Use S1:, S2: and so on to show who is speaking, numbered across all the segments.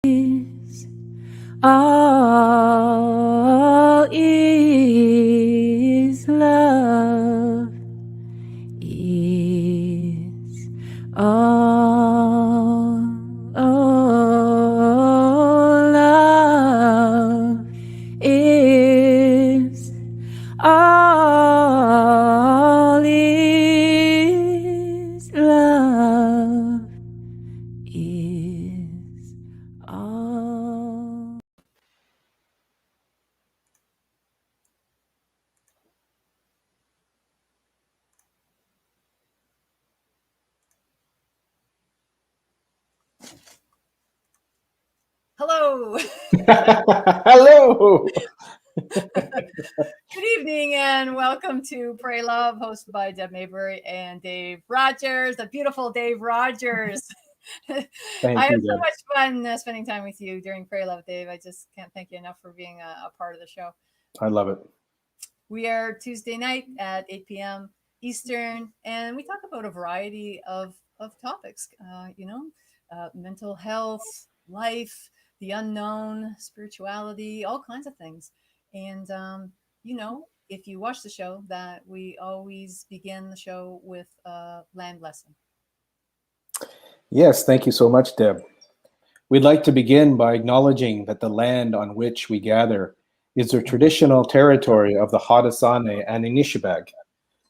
S1: All is love is all love is all is love is all.
S2: Hello.
S3: Hello.
S2: Good evening and welcome to Pray Love, hosted by Deb Maybury and Dave Rogers, the beautiful Dave Rogers. I had
S3: you,
S2: so
S3: Deb.
S2: much fun spending time with you during Pray Love, Dave. I just can't thank you enough for being a part of the show.
S3: I love it.
S2: We are Tuesday night at 8 p.m. Eastern, and we talk about a variety of topics, mental health, life, the unknown, spirituality, all kinds of things. And, if you watch the show, that we always begin the show with a land lesson.
S3: Yes, thank you so much, Deb. We'd like to begin by acknowledging that the land on which we gather is the traditional territory of the Haudenosaunee and Anishinaabe.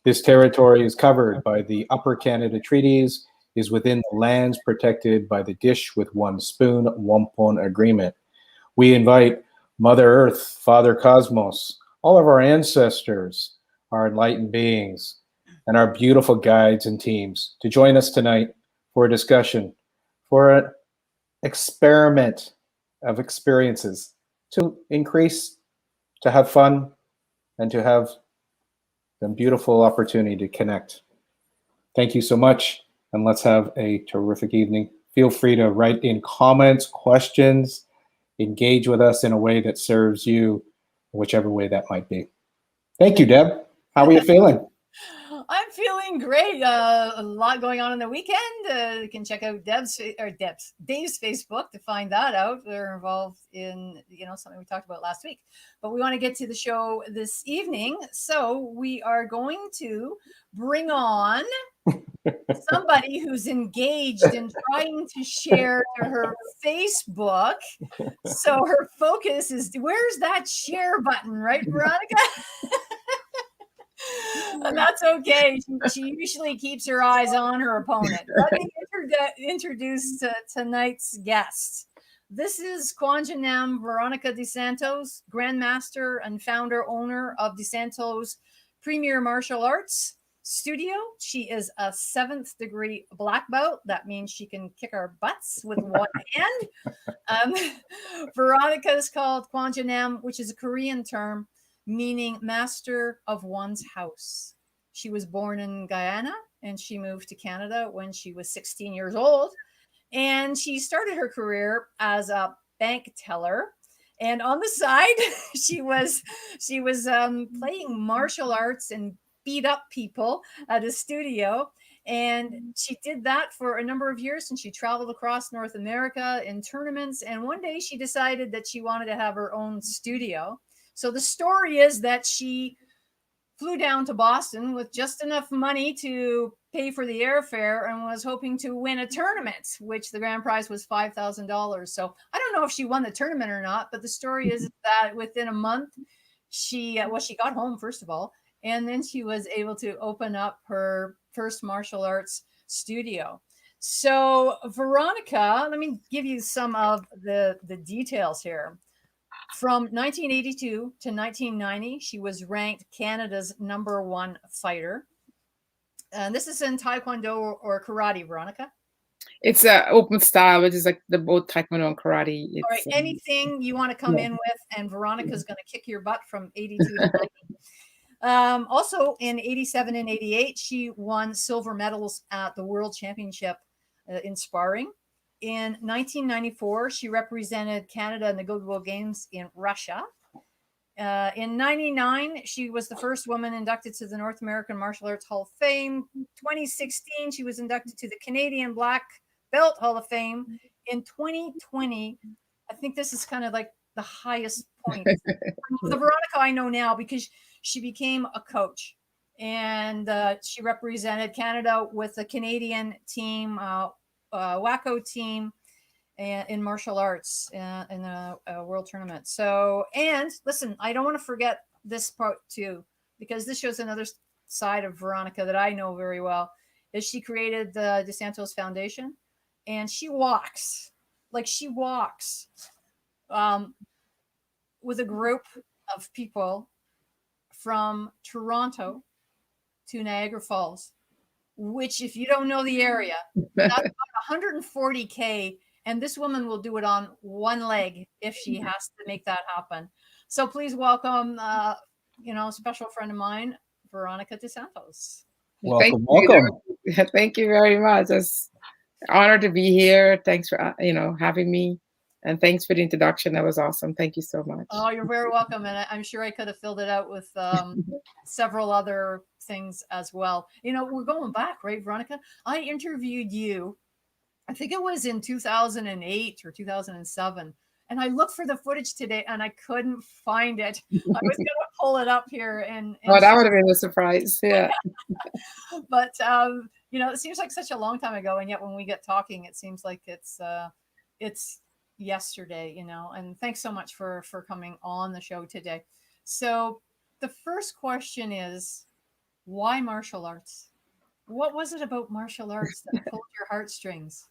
S3: This territory is covered by the Upper Canada Treaties, is within the lands protected by the Dish with One Spoon Wampun Agreement. We invite Mother Earth, Father Cosmos, all of our ancestors, our enlightened beings, and our beautiful guides and teams to join us tonight for a discussion, for an experiment of experiences to increase, to have fun, and to have a beautiful opportunity to connect. Thank you so much, and let's have a terrific evening. Feel free to write in comments, questions, engage with us in a way that serves you, whichever way that might be. Thank you, Deb. How are you feeling?
S2: I'm feeling great. A lot going on the weekend. You can check out Dave's Facebook to find that out. They're involved in something we talked about last week. But we want to get to the show this evening, so we are going to bring on somebody who's engaged in trying to share to her Facebook. So her focus is, where's that share button, right, Veronica? And that's okay. She usually keeps her eyes on her opponent. Let me introduce tonight's guest. This is Kwan Veronica DeSantos, Grandmaster and founder owner of DeSantos Premier Martial Arts Studio. She is a 7th degree black belt. That means she can kick our butts with one hand. Veronica is called Kwan, which is a Korean term meaning master of one's house. She was born in Guyana and she moved to Canada when she was 16 years old. And she started her career as a bank teller. And on the side, she was playing martial arts and beat up people at a studio. And she did that for a number of years, and she traveled across North America in tournaments. And one day she decided that she wanted to have her own studio. So the story is that she flew down to Boston with just enough money to pay for the airfare and was hoping to win a tournament, which the grand prize was $5,000. So I don't know if she won the tournament or not, but the story is that within a month, she got home, first of all, and then she was able to open up her first martial arts studio. So Veronica, let me give you some of the details here. From 1982 to 1990, she was ranked Canada's #1 fighter. And this is in Taekwondo or karate, Veronica?
S4: It's open style, which is like the both Taekwondo and karate. It's,
S2: all right, anything you want to come in with, and Veronica's going to kick your butt from 82 to 90. Also in 87 and 88, she won silver medals at the World Championship in sparring. In 1994, she represented Canada in the Goodwill Games in Russia. In 99, she was the first woman inducted to the North American Martial Arts Hall of Fame. 2016, she was inducted to the Canadian Black Belt Hall of Fame. in 2020, I think this is kind of like the highest point. The Veronica I know now, because she became a coach, and she represented Canada with the Canadian team, WACO team, in martial arts in a world tournament. So, and listen, I don't want to forget this part too, because this shows another side of Veronica that I know very well. Is she created the DeSantos Foundation, and she walks with a group of people from Toronto to Niagara Falls, which, if you don't know the area, that's about 140K. And this woman will do it on one leg if she has to make that happen. So please welcome, special friend of mine, Veronica DeSantos.
S3: Welcome, welcome.
S4: Thank you very much. It's an honor to be here. Thanks for having me, and thanks for the introduction. That was awesome. Thank you so much.
S2: Oh, you're very welcome, and I'm sure I could have filled it out with several other things as well. We're going back, right, Veronica? I interviewed you, I think it was in 2008 or 2007. And I looked for the footage today and I couldn't find it. I was going to pull it up here. And
S4: that would have been a surprise. Yeah.
S2: But, it seems like such a long time ago. And yet when we get talking, it seems like it's yesterday, and thanks so much for coming on the show today. So the first question is, why martial arts? What was it about martial arts that pulled your heartstrings?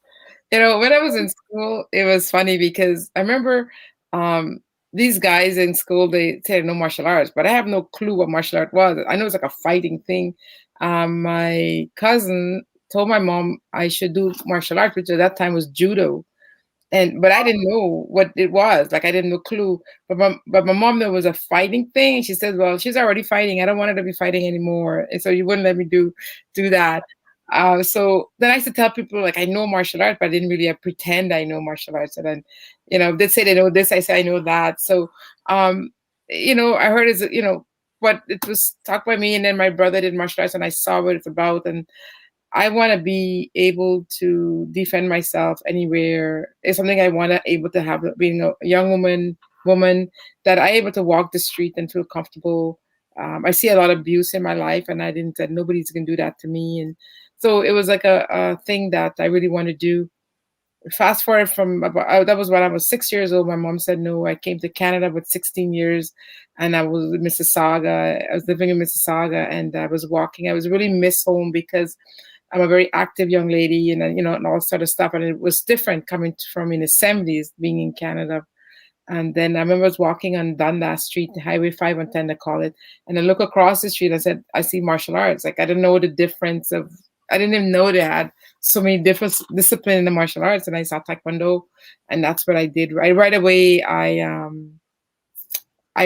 S4: When I was in school, it was funny because I remember these guys in school, they said no martial arts, but I have no clue what martial art was. I know it's like a fighting thing. My cousin told my mom I should do martial arts, which at that time was judo. But I didn't know what it was. Like, I didn't know clue. But my mom knew it was a fighting thing. She said, well, she's already fighting. I don't want her to be fighting anymore. And so you wouldn't let me do that. So then I used to tell people, like, I know martial arts, but I didn't really pretend I know martial arts. And then, they say they know this, I say I know that. So, I heard but it was taught by me. And then my brother did martial arts and I saw what it's about. And I want to be able to defend myself anywhere. It's something I want to able to have, being a young woman that I able to walk the street and feel comfortable. I see a lot of abuse in my life, and I didn't say nobody's gonna do that to me. And so it was like a thing that I really want to do. Fast forward from that was when I was 6 years old. My mom said no. I came to Canada with 16 years, and I was in Mississauga. I was living in Mississauga, and I was walking. I was really miss home because I'm a very active young lady, and and all sort of stuff. And it was different coming from in the 70s, being in Canada. And then I remember I was walking on Dundas Street, Highway 510, they call it. And I look across the street, I said, I see martial arts. Like, I didn't know the difference I didn't even know they had so many different disciplines in the martial arts. And I saw Taekwondo, and that's what I did. Right away, I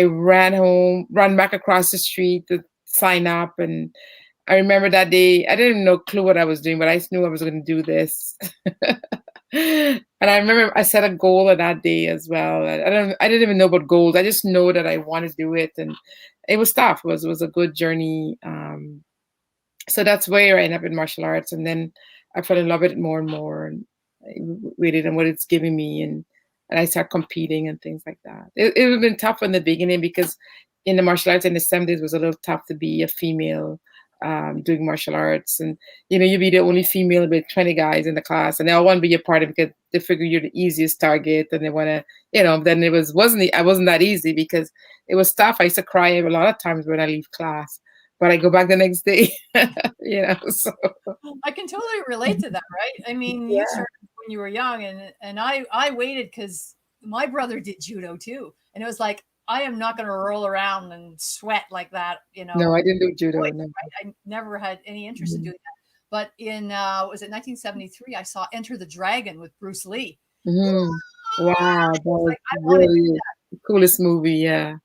S4: ran back across the street to sign up. And I remember that day, I didn't know clue what I was doing, but I just knew I was going to do this. And I remember I set a goal on that day as well. I didn't even know about goals. I just know that I want to do it, and it was tough. It was a good journey. So that's where I ended up in martial arts, and then I fell in love with it more and more, and with it and what it's giving me, and I started competing and things like that. It would have been tough in the beginning because in the martial arts in the 70s it was a little tough to be a female doing martial arts, and you'd be the only female with 20 guys in the class, and they all want to be a part of it because they figure you're the easiest target, and they want to, then I wasn't that easy because it was tough. I used to cry a lot of times when I leave class, but I go back the next day. So
S2: I can totally relate to that, right? I mean, you started when you were young, and I waited because my brother did judo too, and it was like, I am not going to roll around and sweat like that,
S4: No, I didn't do judo.
S2: Right?
S4: No.
S2: I never had any interest in doing that. But in was it 1973? I saw Enter the Dragon with Bruce Lee.
S4: Mm-hmm. Wow, that was really the coolest movie. Yeah.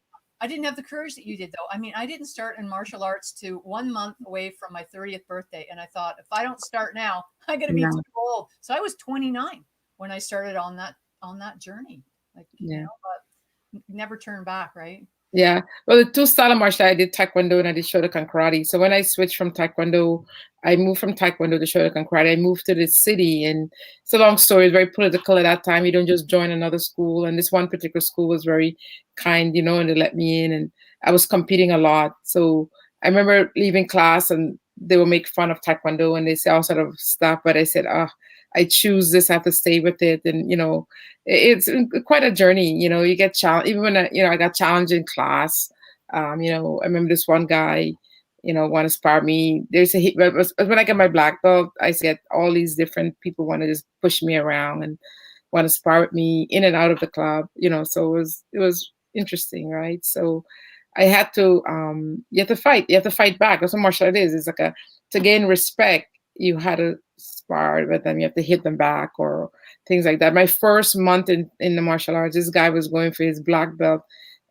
S2: I didn't have the courage that you did, though. I mean, I didn't start in martial arts to 1 month away from my 30th birthday, and I thought, if I don't start now, I'm going to be too old. So I was 29 when I started on that journey. Like, but never turn back, right?
S4: Yeah. Well, the two style of martial art, I did Taekwondo and I did Shotokan Karate. So when I switched from Taekwondo, I moved from Taekwondo to Shotokan Karate. I moved to the city, and it's a long story. It's very political at that time. You don't just join another school. And this one particular school was very kind, and they let me in. And I was competing a lot. So I remember leaving class and they would make fun of Taekwondo and they say all sort of stuff. But I said, I choose this. I have to stay with it. And, it's quite a journey. You get challenged. Even when I got challenged in class. I remember this one guy, want to spar me. There's when I get my black belt, I get all these different people want to just push me around and want to spar with me in and out of the club. So it was interesting, right? So I had to you have to fight. You have to fight back. That's what martial art is. It's like to gain respect. You had to spar with them. You have to hit them back or things like that. My first month in the martial arts, this guy was going for his black belt,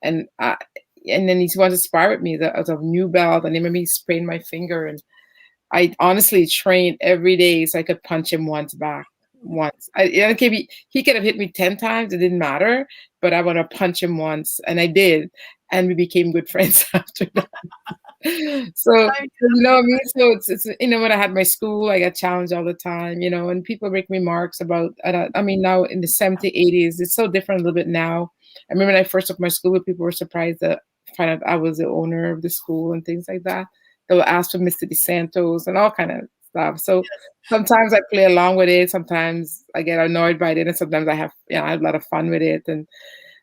S4: and then he wanted to spar with me as a new belt, and he made me sprain my finger. And I honestly trained every day so I could punch him once back. Once. He could have hit me 10 times. It didn't matter, but I want to punch him once, and I did, and we became good friends after that. So what I mean. So it's when I had my school, I got challenged all the time, and people make remarks about. I mean, now in the 70s, 80s, it's so different a little bit now. I remember when I first took my school, people were surprised to find out I was the owner of the school and things like that. They would ask for Mr. DeSantos and all kind of stuff. So sometimes I play along with it. Sometimes I get annoyed by it, and sometimes I have a lot of fun with it. And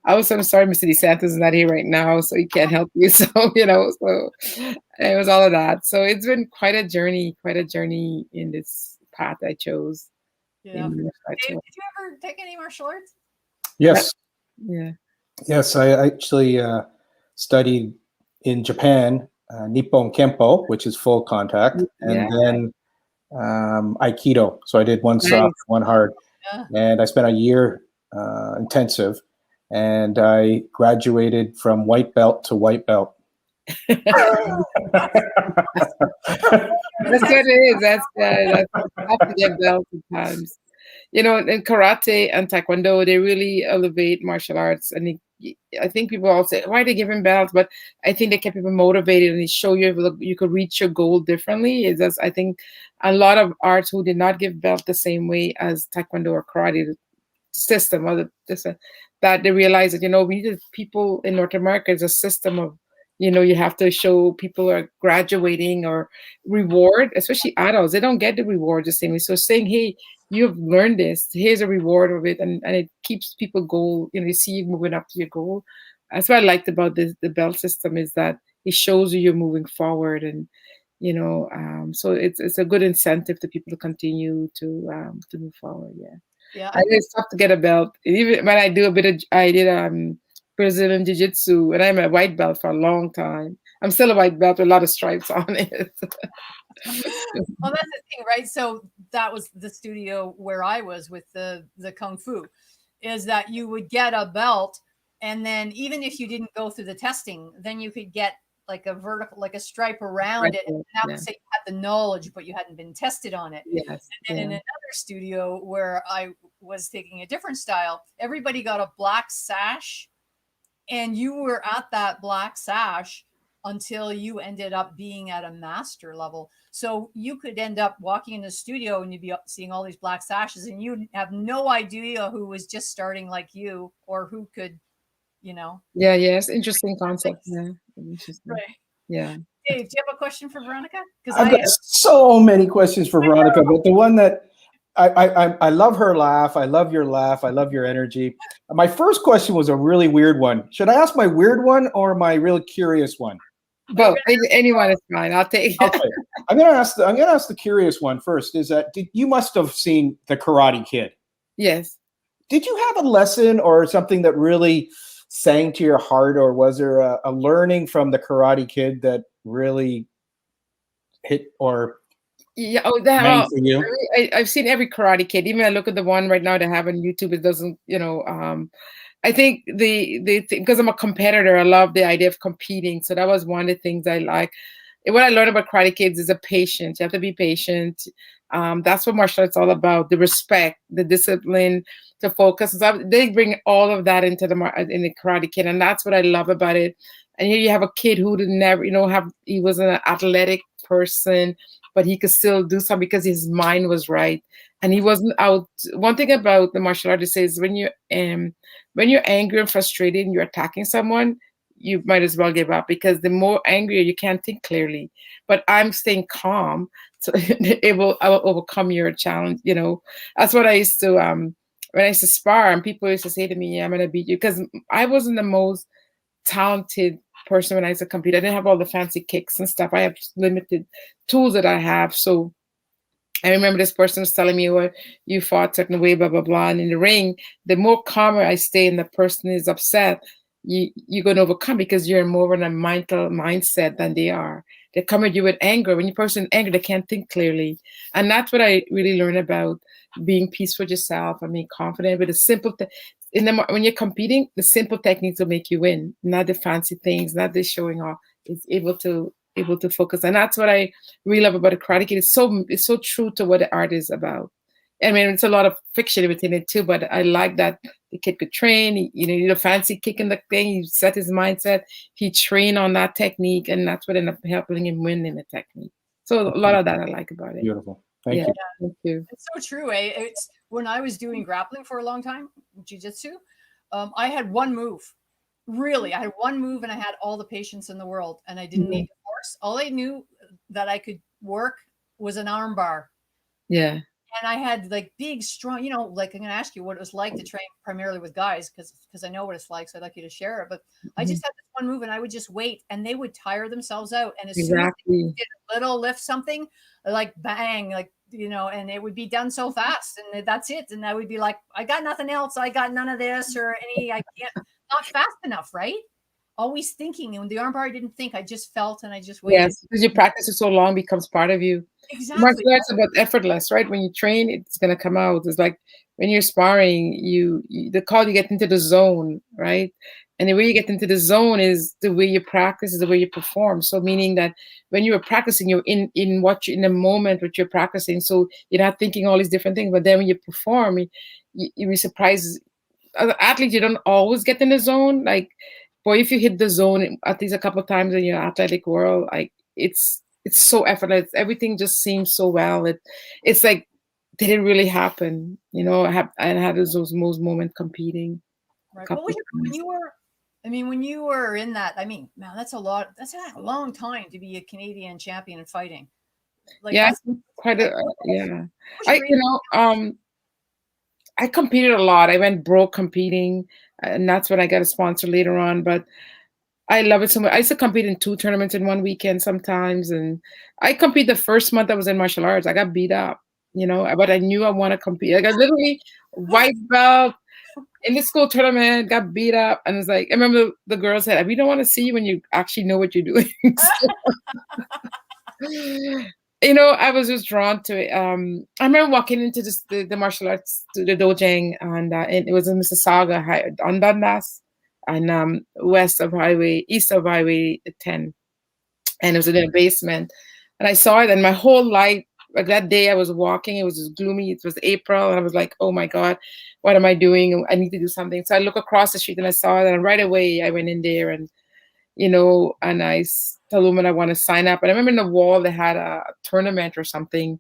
S4: I was so sorry, Mr. DeSantis is not here right now, so he can't help you. So so it was all of that. So it's been quite a journey in this path I chose.
S2: Yeah. Dave, did you ever take any martial arts?
S3: Yes.
S4: Yeah.
S3: Yes, I actually studied in Japan, Nippon Kempo, which is full contact, and then Aikido. So I did one soft, one hard, and I spent a year intensive, and I graduated from white belt to white belt.
S4: That's what it is. That's tough to get belt sometimes. In karate and taekwondo, they really elevate martial arts, and I think people all say, why they give him belts? But I think they kept people motivated, and they show you could reach your goal differently. It's just, I think a lot of arts who did not give belt the same way as taekwondo or karate system, or that they realize that we need people in North America. It's a system of you have to show people are graduating or reward, especially adults. They don't get the reward the same way. So saying, hey, you've learned this, here's a reward of it, and it keeps people goal. You see you moving up to your goal. That's what I liked about the belt system, is that it shows you're moving forward, and so it's a good incentive to people to continue to move forward. Yeah. And it's tough to get a belt. Even when I did Brazilian Jiu-Jitsu, and I'm a white belt for a long time. I'm still a white belt with a lot of stripes on it.
S2: Well, that's the thing, right? So that was the studio where I was with the Kung Fu, is that you would get a belt, and then even if you didn't go through the testing, then you could get like a vertical, like a stripe around it. And that would say you had the knowledge, but you hadn't been tested on it.
S4: Yes.
S2: And in another studio where I was taking a different style, everybody got a black sash. And you were at that black sash until you ended up being at a master level. So you could end up walking in the studio and you'd be seeing all these black sashes, and you have no idea who was just starting like you, or who could,
S4: Yeah, yes. Interesting concept. Yeah. Interesting.
S2: Right.
S4: Yeah.
S2: Dave, do you have a question for Veronica?
S3: Because I've got so many questions for Veronica, but the one that I love her laugh. I love your laugh. I love your energy. My first question was a really weird one. Should I ask my weird one or my really curious one?
S4: Both. Anyone is fine. I'll take it.
S3: Okay. I'm gonna ask the curious one first. Is that you must have seen The Karate Kid?
S4: Yes.
S3: Did you have a lesson or something that really sang to your heart, or was there a learning from The Karate Kid that really hit or?
S4: Yeah. I've seen every Karate Kid. Even I look at the one right now they have on YouTube. It doesn't, I think because I'm a competitor, I love the idea of competing. So that was one of the things I like. What I learned about Karate Kids is a patience. You have to be patient. That's what martial arts is all about: the respect, the discipline, to focus. So they bring all of that into in the Karate Kid, and that's what I love about it. And here you have a kid who did never, he was an athletic person, but he could still do something because his mind was right, and he wasn't out. One thing about the martial artist is when you're angry and frustrated and you're attacking someone, you might as well give up, because the more angry you can't think clearly. But I'm staying calm, so I will overcome your challenge. That's what I used to when I used to spar, and people used to say to me, "Yeah, I'm gonna beat you," because I wasn't the most talented person when I used to compete. I didn't have all the fancy kicks and stuff. I have limited tools that I have. So I remember this person was telling me, "Well, you fought certain way, blah, blah, blah." And in the ring, the more calmer I stay and the person is upset, you're going to overcome, because you're more in a mental mindset than they are. They come at you with anger. When you're person angry, they can't think clearly. And that's what I really learned about being peaceful with yourself and being confident with the simple when you're competing, the simple techniques will make you win, not the fancy things, not the showing off. It's able to focus. And that's what I really love about the Karate Kid. It's so true to what the art is about. I mean, it's a lot of fiction within it too, but I like that the kid could train. You did a fancy kick in the thing. He set his mindset. He trained on that technique, and that's what ended up helping him win in the technique. So a lot of that I like about it.
S3: Beautiful. Thank you.
S4: Thank you.
S2: It's so true. It's when I was doing grappling for a long time, jiu-jitsu, I had one move. Really, I had one move, and I had all the patience in the world, and I didn't need to force. All I knew that I could work was an armbar.
S4: Yeah.
S2: And I had like big, strong, like I'm going to ask you what it was like to train primarily with guys, because I know what it's like. So I'd like you to share it. But I just had this one move, and I would just wait, and they would tire themselves out. And as soon as they did a little lift something, like bang, like, and it would be done so fast, and that's it. And I would be like, I got nothing else. I got none of this or I can't, not fast enough, right? Always thinking. And the armbar, I didn't think. I just felt, and I just waited.
S4: Yes, because you practice it so long, it becomes part of you.
S2: Exactly.
S4: Martial arts about effortless, right? When you train, it's going to come out. It's like when you're sparring, you get into the zone, right? And the way you get into the zone is the way you practice, is the way you perform. So meaning that when you are practicing, you're in the moment what you're practicing. So you're not thinking all these different things. But then when you perform, you'll be surprised. As an athlete, you don't always get in the zone. Like, boy, if you hit the zone at least a couple of times in your athletic world, like it's so effortless. Everything just seems so well. It's like, did it really happen? I had those most moments competing.
S2: Right. What was when you were in that? I mean, man, that's a lot. That's a long time to be a Canadian champion in fighting. Like,
S4: yeah, quite a yeah. I competed a lot. I went broke competing, and that's when I got a sponsor later on. But I love it so much. I used to compete in 2 tournaments in one weekend sometimes. And I compete the first month I was in martial arts. I got beat up, but I knew I want to compete. I got literally white belt in the school tournament, got beat up. And it's like, I remember the girl said, we don't want to see you when you actually know what you're doing. I was just drawn to it. I remember walking into the martial arts, to the dojang, and it was in Mississauga, on Dundas, and east of Highway 10, and it was in the basement. And I saw it, and my whole life, like that day I was walking, it was just gloomy. It was April, and I was like, oh my God, what am I doing? I need to do something. So I look across the street and I saw it, and right away I went in there, and and I told them I want to sign up. And I remember in the wall they had a tournament or something,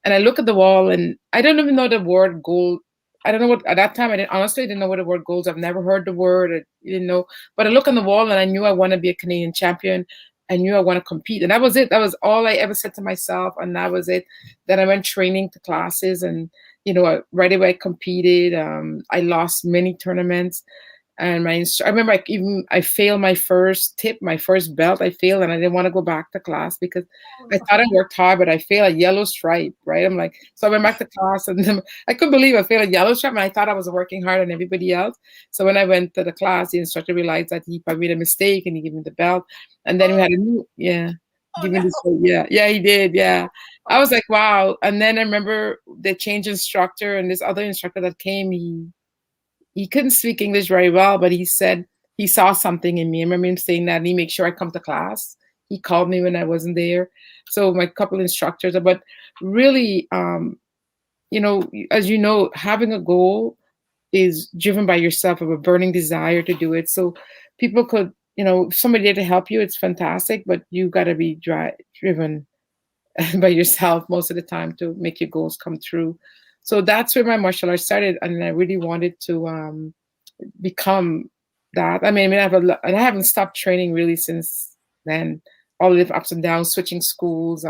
S4: and I look at the wall, and I don't even know the word gold. I don't know what, at that time, I didn't know what the word gold. I've never heard the word. I didn't know. But I look on the wall, and I knew I want to be a Canadian champion. I knew I want to compete. And that was it. That was all I ever said to myself. And that was it. Then I went training to classes, and, right away I competed. I lost many tournaments. And I remember I failed my first belt. I failed, and I didn't want to go back to class because I thought I worked hard, but I failed a yellow stripe, right? I'm like, so I went back to class, and then I couldn't believe I failed a yellow stripe, and I thought I was working harder than everybody else. So when I went to the class, the instructor realized that he probably made a mistake, and he gave me the belt. And then we had a new, he did, yeah. I was like, wow. And then I remember they changed instructor, and this other instructor that came, he couldn't speak English very well, but he said he saw something in me. I remember him saying that, and he made sure I come to class. He called me when I wasn't there. So my couple instructors, but really, as you know, having a goal is driven by yourself, of a burning desire to do it. So people could, if somebody there to help you, it's fantastic, but you got to be driven by yourself most of the time to make your goals come true. So that's where my martial arts started, and I really wanted to become that. I mean, I haven't stopped training really since then. All the ups and downs, switching schools,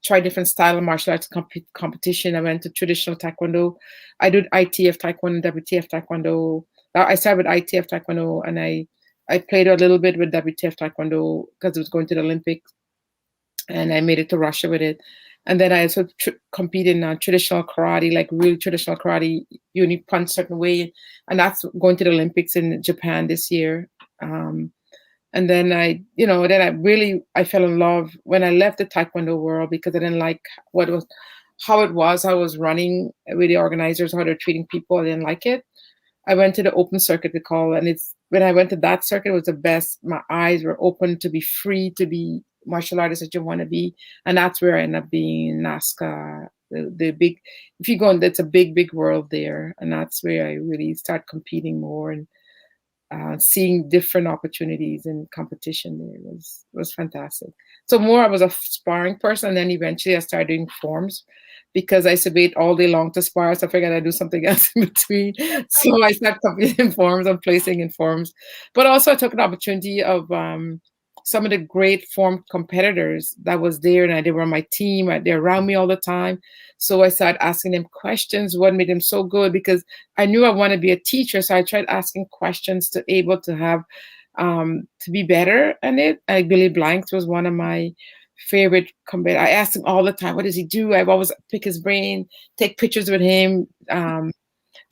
S4: try different style of martial arts competition. I went to traditional taekwondo. I did ITF taekwondo, WTF taekwondo. I started with ITF taekwondo, and I played a little bit with WTF taekwondo because it was going to the Olympics, and I made it to Russia with it. And then I also competed in traditional karate, like really traditional karate. You only punch a certain way, and that's going to the Olympics in Japan this year. And then I fell in love when I left the taekwondo world, because I didn't like how it was running with the organizers, how they're treating people. I didn't like it. I went to the open circuit, we call, and when I went to that circuit, it was the best. My eyes were open to be free, to be martial artist that you want to be, and that's where I ended up being NASCA. The big, if you go in, it's a big world there, and that's where I really start competing more and seeing different opportunities in competition. There was fantastic. So more, I was a sparring person, and then eventually I started doing forms, because I used to wait all day long to spar, so I figured I'd do something else in between. So I started competing in forms and placing in forms, but also I took an opportunity of some of the great form competitors that was there, and they were on my team. They're around me all the time. So I started asking them questions, what made them so good, because I knew I wanted to be a teacher. So I tried asking questions to able to have, to be better in it. Billy Blanks was one of my favorite competitors. I asked him all the time, what does he do? I've always pick his brain, take pictures with him.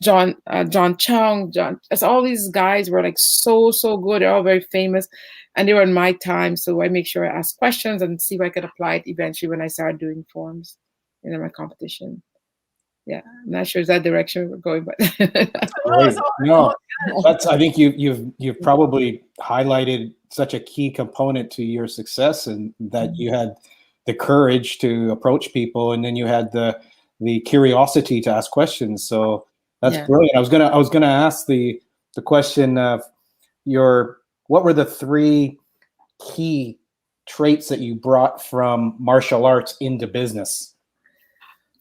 S4: John Chung, as all these guys were like so good. They're all very famous, and they were in my time. So I make sure I ask questions and see if I could apply it eventually when I started doing forms in my competition. Yeah, I'm not sure is that direction we're going, but
S3: Great. No, I think you've probably highlighted such a key component to your success, and that you had the courage to approach people, and then you had the curiosity to ask questions. So that's brilliant. I was gonna ask the question of what were the 3 key traits that you brought from martial arts into business?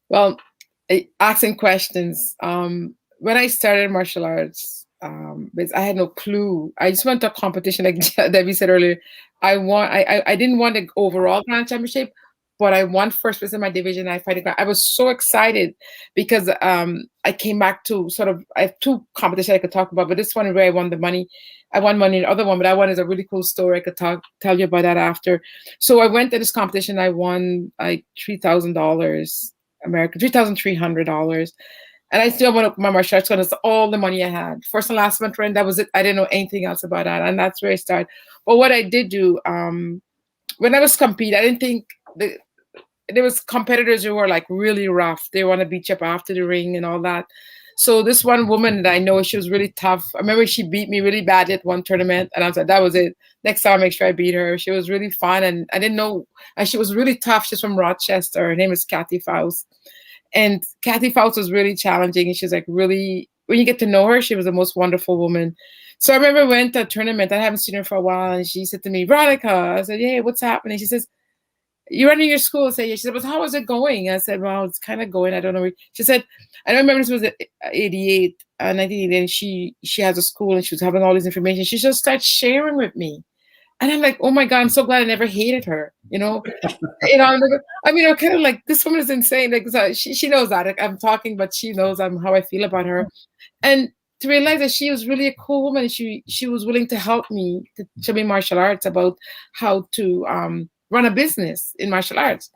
S4: Well, asking questions. When I started martial arts, I had no clue. I just went to a competition, like Debbie said earlier. I didn't want the overall grand championship, but I won first place in my division. I was so excited because I came back to I have 2 competitions I could talk about, but this one where I won the money. I won money in the other one, but that one is a really cool story. I could tell you about that after. So I went to this competition. I won like $3,000 American, $3,300. And I still went up my martial arts, that's all the money I had. First and last month rent, that was it. I didn't know anything else about that. And that's where I started. But what I did do, when I was competing, I didn't think there was competitors who were like really rough. They want to beat you up after the ring and all that. So this one woman that I know, she was really tough. I remember she beat me really badly at one tournament, and I was like, that was it. Next time I'll make sure I beat her. She was really fun, and I didn't know, and she was really tough. She's from Rochester. Her name is Kathy Faust. And Kathy Faust was really challenging, and she's like really, when you get to know her, she was the most wonderful woman. So I remember we went to a tournament. I haven't seen her for a while, and she said to me, Veronica, I said, hey, what's happening? She says, you're running your school. I said, yeah. She said, but how is it going? I said, well, it's kind of going. I don't know. She said, I don't remember, this was 88, 1988, and she has a school, and she was having all this information. She just started sharing with me. And I'm like, oh my God, I'm so glad I never hated her. I'm kind of like, this woman is insane. Like, so she knows that I'm talking, but she knows how I feel about her. And to realize that she was really a cool woman. She was willing to help me, to show me martial arts, about how to run a business in martial arts.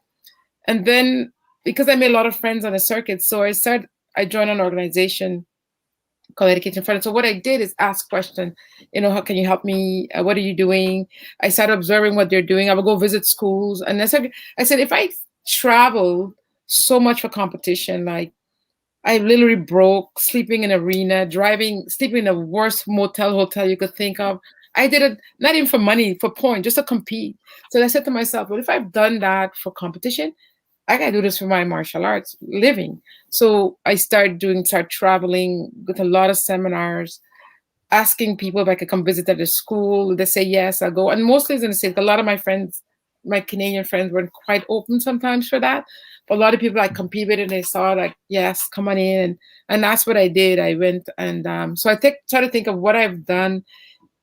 S4: And then because I made a lot of friends on the circuit, so I joined an organization called Education Fund. So what I did is ask questions, how can you help me? What are you doing? I started observing what they're doing. I would go visit schools. And I said, if I travel so much for competition, like I literally broke, sleeping in an arena, sleeping in the worst hotel you could think of. I did it not even for money, for point, just to compete. So I said to myself, well, if I've done that for competition, I gotta do this for my martial arts living. So I start traveling with a lot of seminars, asking people if I could come visit at the school. They say yes, I'll go. And mostly it's in the States. A lot of my friends, my Canadian friends, weren't quite open sometimes for that. But a lot of people I compete with, and they saw like, yes, come on in. And that's what I did. I went and so I try to think of what I've done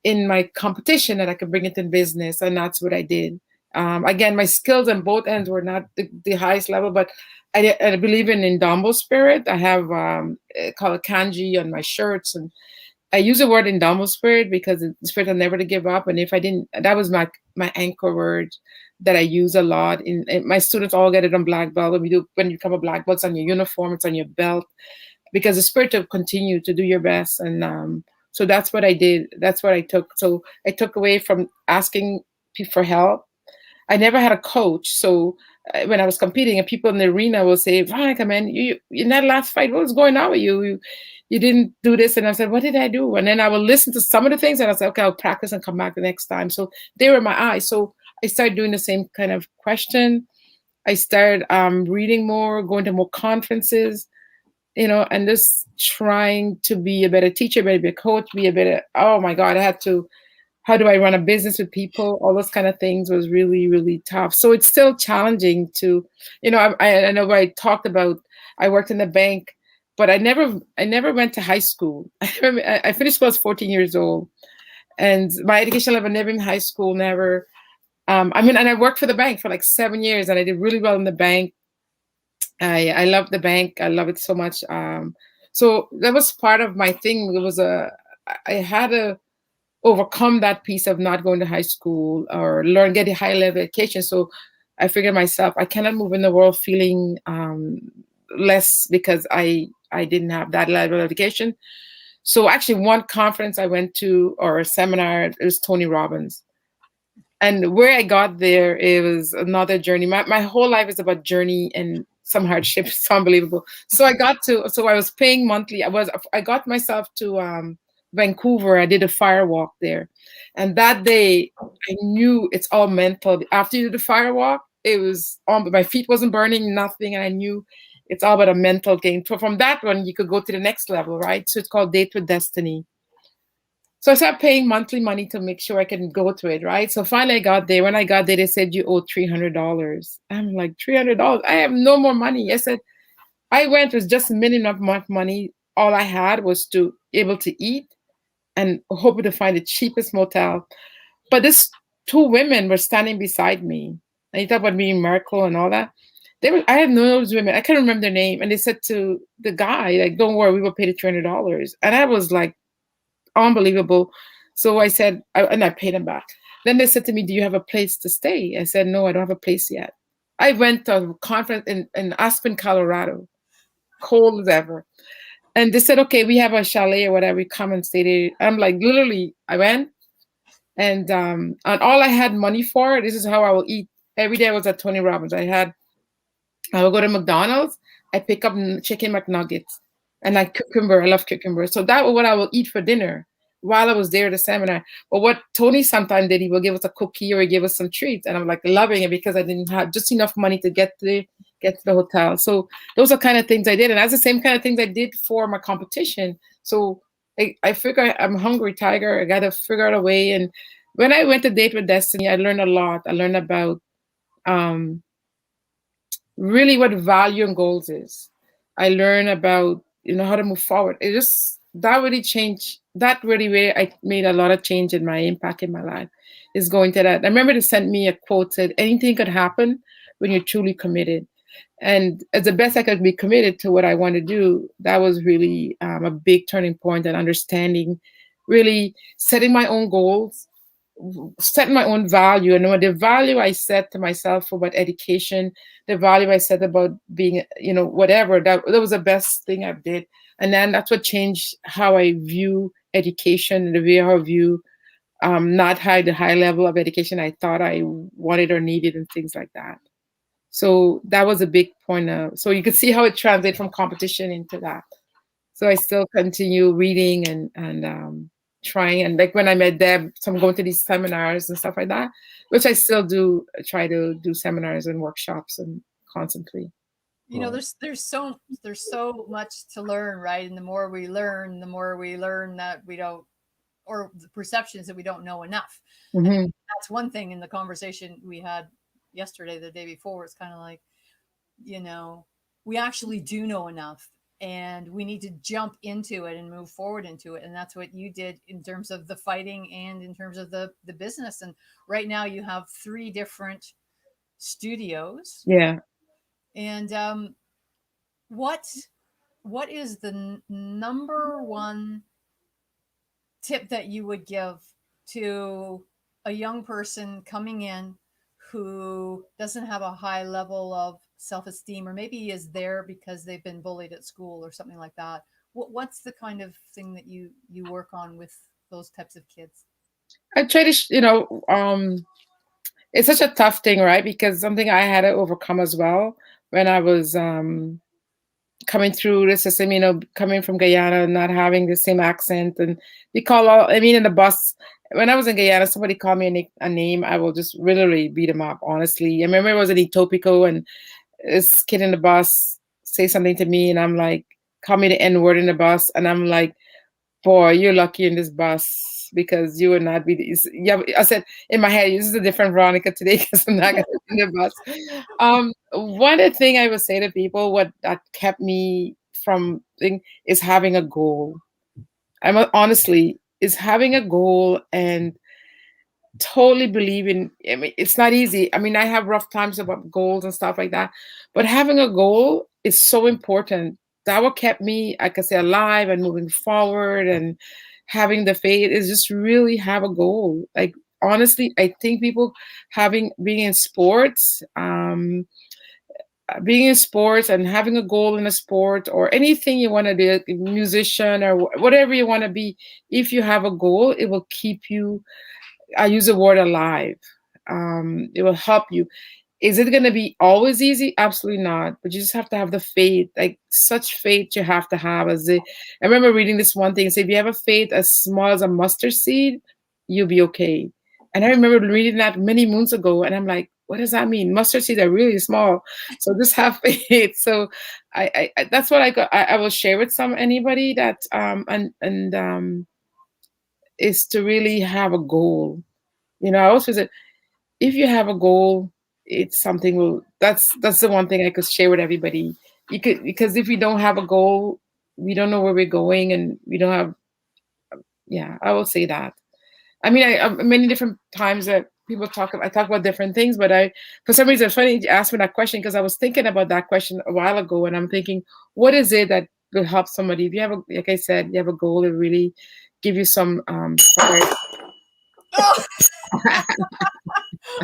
S4: in my competition that I could bring it in business. And that's what I did. Again, my skills on both ends were not the highest level, but I believe in indomitable spirit. I have called it kanji on my shirts, and I use the word indomitable spirit because the spirit of never to give up. And if I didn't, that was my anchor word that I use a lot. In my students all get it on black belt. When you become a black belt, it's on your uniform, it's on your belt, because the spirit to continue to do your best. And so that's what I did. That's what I took. So I took away from asking for help. I never had a coach. So when I was competing, and people in the arena will say, Veronica, man, you in that last fight, what was going on with you? You didn't do this. And I said, what did I do? And then I would listen to some of the things, and I said, okay, I'll practice and come back the next time. So they were my eyes. So I started doing the same kind of question. I started reading more, going to more conferences, and just trying to be a better teacher, be a coach, be a better, oh my God, how do I run a business with people? All those kind of things was really, really tough. So it's still challenging to, I know I talked about, I worked in the bank, but I never went to high school. I finished school, I was 14 years old. And my education level, never in high school, never. And I worked for the bank for like 7 years, and I did really well in the bank. I love the bank. I love it so much. So that was part of my thing. I had to overcome that piece of not going to high school or get a high level education. So I figured myself, I cannot move in the world feeling less because I didn't have that level of education. So actually one conference I went to, or a seminar, it was Tony Robbins. And where I got there, it was another journey. My whole life is about journey and some hardship. It's unbelievable. So I was paying monthly. I got myself to Vancouver. I did a fire walk there. And that day I knew it's all mental. After you did the fire walk, it was on, my feet wasn't burning, nothing. And I knew it's all about a mental game. So from that one, you could go to the next level, right? So it's called Date with Destiny. So I started paying monthly money to make sure I can go to it, right? So finally I got there. When I got there, they said, you owe $300. I'm like, $300? I have no more money. I said, I went with just a minimum amount of money. All I had was to able to eat and hoping to find the cheapest motel. But these two women were standing beside me. And you talk about being Merkel and all that. I had no those women. I can't remember their name. And they said to the guy, like, don't worry, we will pay the $300. And I was like, unbelievable. So I said, and I paid them back. Then they said to me, do you have a place to stay? I said, no, I don't have a place yet. I went to a conference in Aspen, Colorado, cold as ever. And they said, okay, we have a chalet or whatever, come and stay there. I'm like, literally, I went and all I had money for, this is how I will eat. Every day I was at Tony Robbins. I would go to McDonald's, I pick up chicken McNuggets. And like cucumber, I love cucumber. So that was what I will eat for dinner while I was there at the seminar. But what Tony sometimes did, he will give us a cookie or he give us some treats. And I'm like loving it because I didn't have just enough money to get to the hotel. So those are kind of things I did. And that's the same kind of things I did for my competition. So I figure I'm a hungry tiger. I got to figure out a way. And when I went to Date with Destiny, I learned a lot. I learned about really what value and goals is. I learned about how to move forward. That really I made a lot of change in my impact in my life is going to that. I remember they sent me a quote said, anything could happen when you're truly committed. And as the best I could be committed to what I want to do, that was really a big turning point and understanding, really setting my own goals, setting my own value. And the value I set to myself about education, the value I set about being, whatever, that was the best thing I did. And then that's what changed how I view education and the way I view not the high level of education I thought I wanted or needed and things like that. So that was a big point. So you could see how it translated from competition into that. So I still continue reading and trying. And like when I met Deb, so I'm going to these seminars and stuff like that, which I still do, try to do seminars and workshops and constantly.
S2: You know, there's so much to learn, right? And the more we learn that we don't, or the perceptions that we don't know enough.
S4: Mm-hmm.
S2: And that's one thing in the conversation we had yesterday, the day before. It's kind of like, you know, we actually do know enough, and we need to jump into it and move forward into it. And that's what you did in terms of the fighting and in terms of the business. And right now you have 3 different studios.
S4: Yeah.
S2: And what is the number one tip that you would give to a young person coming in who doesn't have a high level of self-esteem, or maybe is there because they've been bullied at school or something like that? What's the kind of thing that you work on with those types of kids?
S4: I try to, it's such a tough thing, right? Because something I had to overcome as well when I was coming through the system, coming from Guyana, not having the same accent. And in the bus, when I was in Guyana, somebody called me a name, I will just literally beat them up, honestly. I remember it was in Etopico, and this kid in the bus say something to me, and I'm like, call me the N-word in the bus. And I'm like, boy, you're lucky in this bus, because you would not be. Yeah, I said in my head, this is a different Veronica today, because I'm not going to be in the bus. One thing I would say to people, what that kept me from is having a goal. Honestly, is having a goal and totally believe in. I mean, it's not easy. I mean, I have rough times about goals and stuff like that, but having a goal is so important. That what kept me, I could say, alive and moving forward, and having the faith is just really have a goal. Like, honestly, I think people being in sports, and having a goal in a sport or anything you want to do, a musician or whatever you want to be, if you have a goal, it will keep you, I use the word alive. It will help you. Is it going to be always easy? Absolutely not. But you just have to have the faith, like such faith you have to have. I remember reading this one thing. Say, if you have a faith as small as a mustard seed, you'll be okay. And I remember reading that many moons ago, and I'm like, what does that mean? Mustard seeds are really small. So just have faith. So I that's what I will share with anybody that is to really have a goal. I always say, if you have a goal, it's something that's the one thing I could share with everybody. Because if we don't have a goal, we don't know where we're going, and we don't have. Yeah, I will say that. I mean, I many different times that people talk about different things, but for some reason, it's funny you asked me that question, because I was thinking about that question a while ago, and I'm thinking, what is it that will help somebody? If you have like I said, you have a goal, it really give you some
S2: Oh.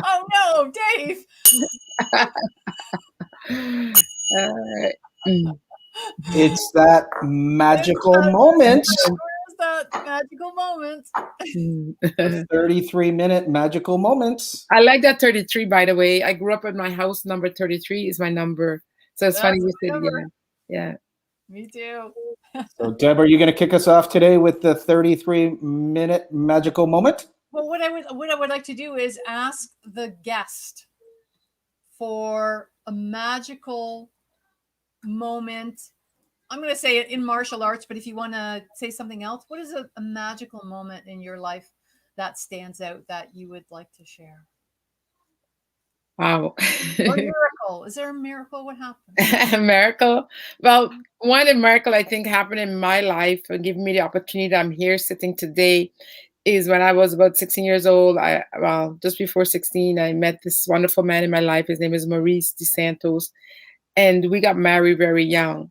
S2: Oh no, Dave.
S3: It's that magical moment.
S2: Where's that magical moment?
S3: 33-minute magical moments.
S4: I like that 33, by the way. I grew up in my house. Number 33 is my number. So it's funny you said, yeah.
S2: Me too.
S3: So, Deb, are you going to kick us off today with the 33-minute magical moment?
S2: Well, what I would like to do is ask the guest for a magical moment. I'm going to say it in martial arts, but if you want to say something else, what is a magical moment in your life that stands out that you would like to share?
S4: Wow.
S2: Or miracle. Is there a miracle? What happened?
S4: A miracle? Well, one miracle I think happened in my life and giving me the opportunity that I'm here sitting today is when I was about 16 years old. Just before 16, I met this wonderful man in my life. His name is Maurice DeSantos, and we got married very young.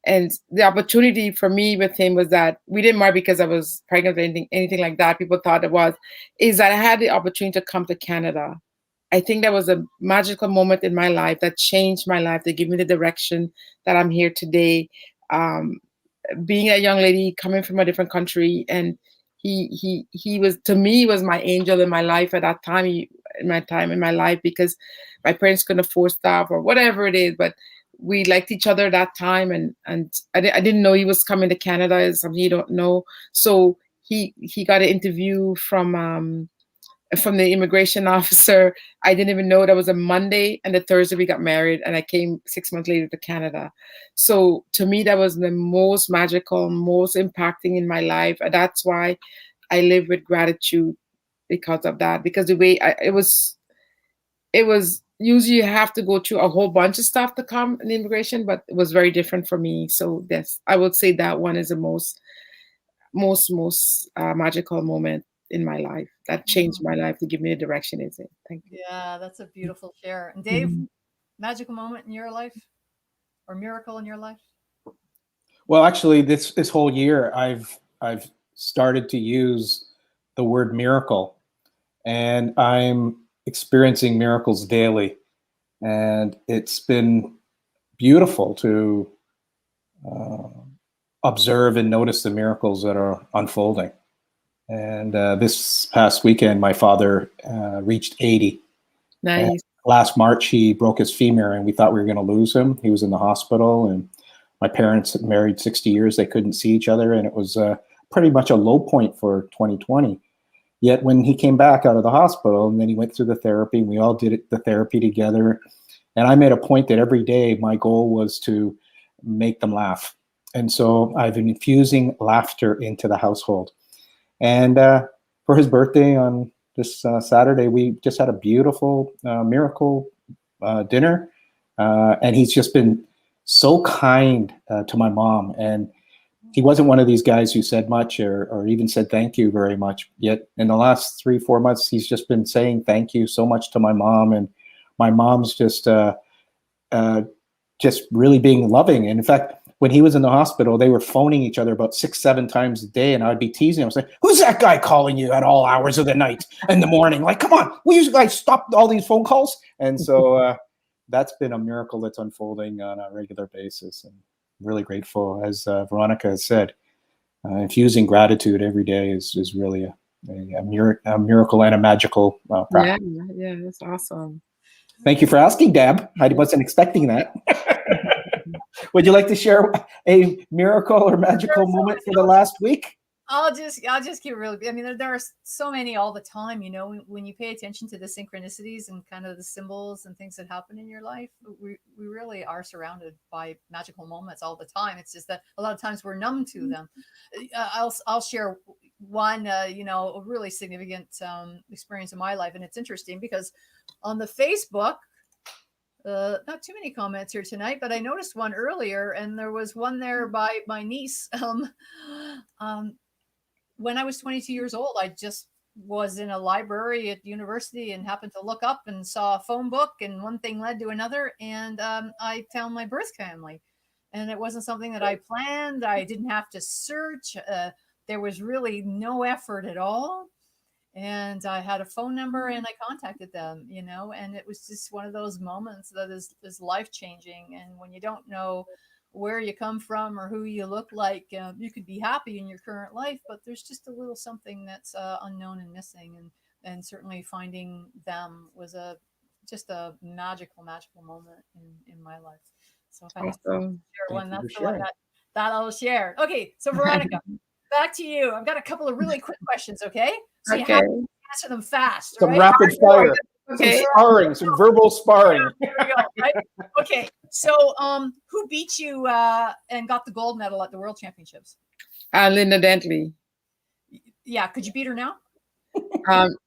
S4: And the opportunity for me with him was that we didn't marry because I was pregnant or anything like that. People thought is that I had the opportunity to come to Canada. I think that was a magical moment in my life that changed my life, that gave me the direction that I'm here today. Being a young lady coming from a different country, and he was, to me, was my angel in my life at that time, in my life, because my parents couldn't afford stuff or whatever it is, but we liked each other at that time, and I didn't know he was coming to Canada. It's something you don't know. So he got an interview from from the immigration officer. I didn't even know that was a Monday, and the Thursday we got married, and I came 6 months later to Canada. So to me, that was the most magical, most impacting in my life. And that's why I live with gratitude because of that. Because the way it was usually you have to go through a whole bunch of stuff to come in immigration, but it was very different for me. So yes, I would say that one is the most magical moment in my life that changed my life to give me a direction. Is it? Thank you.
S2: Yeah, that's a beautiful share. And Dave, magical moment in your life or miracle in your life?
S3: Well, actually, this whole year, I've started to use the word miracle, and I'm experiencing miracles daily, and it's been beautiful to observe and notice the miracles that are unfolding. And this past weekend, my father reached 80.
S4: Nice.
S3: And last March, he broke his femur, and we thought we were going to lose him. He was in the hospital, and my parents had married 60 years. They couldn't see each other, and it was pretty much a low point for 2020. Yet when he came back out of the hospital, and then he went through the therapy, and we all did the therapy together. And I made a point that every day my goal was to make them laugh. And so I've been infusing laughter into the household. And for his birthday on this Saturday, we just had a beautiful miracle dinner. And he's just been so kind to my mom. And he wasn't one of these guys who said much or even said thank you very much. Yet in the last 3-4 months, he's just been saying thank you so much to my mom. And my mom's just really being loving. And in fact, when he was in the hospital, they were phoning each other about 6-7 times a day, and I'd be teasing him. I was like, "Who's that guy calling you at all hours of the night and the morning? Like, come on, will you guys stop all these phone calls?" And so that's been a miracle that's unfolding on a regular basis, and I'm really grateful. As Veronica has said, infusing gratitude every day is really a miracle and a magical practice.
S4: Yeah, that's awesome.
S3: Thank you for asking, Deb. I wasn't expecting that. Would you like to share a miracle or magical moment for the last week?
S2: I'll just keep it really. I mean, there are so many all the time. You know, when you pay attention to the synchronicities and kind of the symbols and things that happen in your life, we really are surrounded by magical moments all the time. It's just that a lot of times we're numb to them. I'll share one, a really significant experience in my life, and it's interesting because on the Facebook. Not too many comments here tonight, but I noticed one earlier, and there was one there by my niece. When I was 22 years old, I just was in a library at university and happened to look up and saw a phone book, and one thing led to another, and I found my birth family. And it wasn't something that I planned. I didn't have to search. There was really no effort at all. And I had a phone number and I contacted them, and it was just one of those moments that is life-changing. And when you don't know where you come from or who you look like, you could be happy in your current life, but there's just a little something that's unknown and missing. And certainly finding them was just a magical moment in my life. So if I have to share one, that's the one that I'll share. Okay, so Veronica, back to you. I've got a couple of really quick questions, okay? So you have to answer them fast.
S3: Some
S2: right?
S3: rapid fire.
S4: Okay.
S3: Some verbal sparring.
S2: There we go. Right? Okay. So who beat you and got the gold medal at the World Championships?
S4: Linda Dentley.
S2: Yeah. Could you beat her now?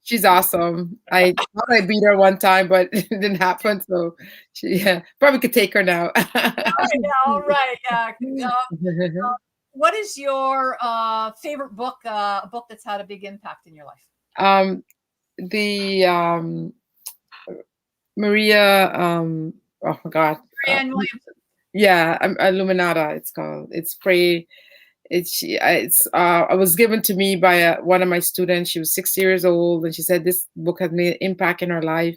S4: She's awesome. I thought I beat her one time, but it didn't happen. So she probably could take her now.
S2: All right. Yeah. What is your favorite book? A book that's had a big impact in your life?
S4: The Maria. Oh my God.
S2: Marianne Williamson.
S4: Yeah, Illuminata. It's called. It's pray. I was given to me by one of my students. She was 6 years old, and she said this book has made an impact in her life,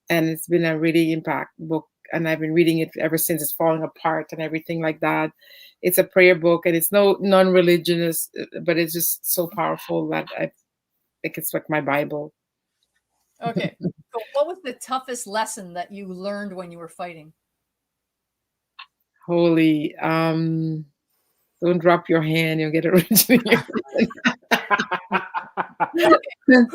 S4: and it's been a really impact book. And I've been reading it ever since. It's falling apart and everything like that. It's a prayer book, and it's non-religious, but it's just so powerful that I think it's like my Bible.
S2: Okay. So what was the toughest lesson that you learned when you were fighting?
S4: Holy, don't drop your hand, you'll get a wrench in your hand.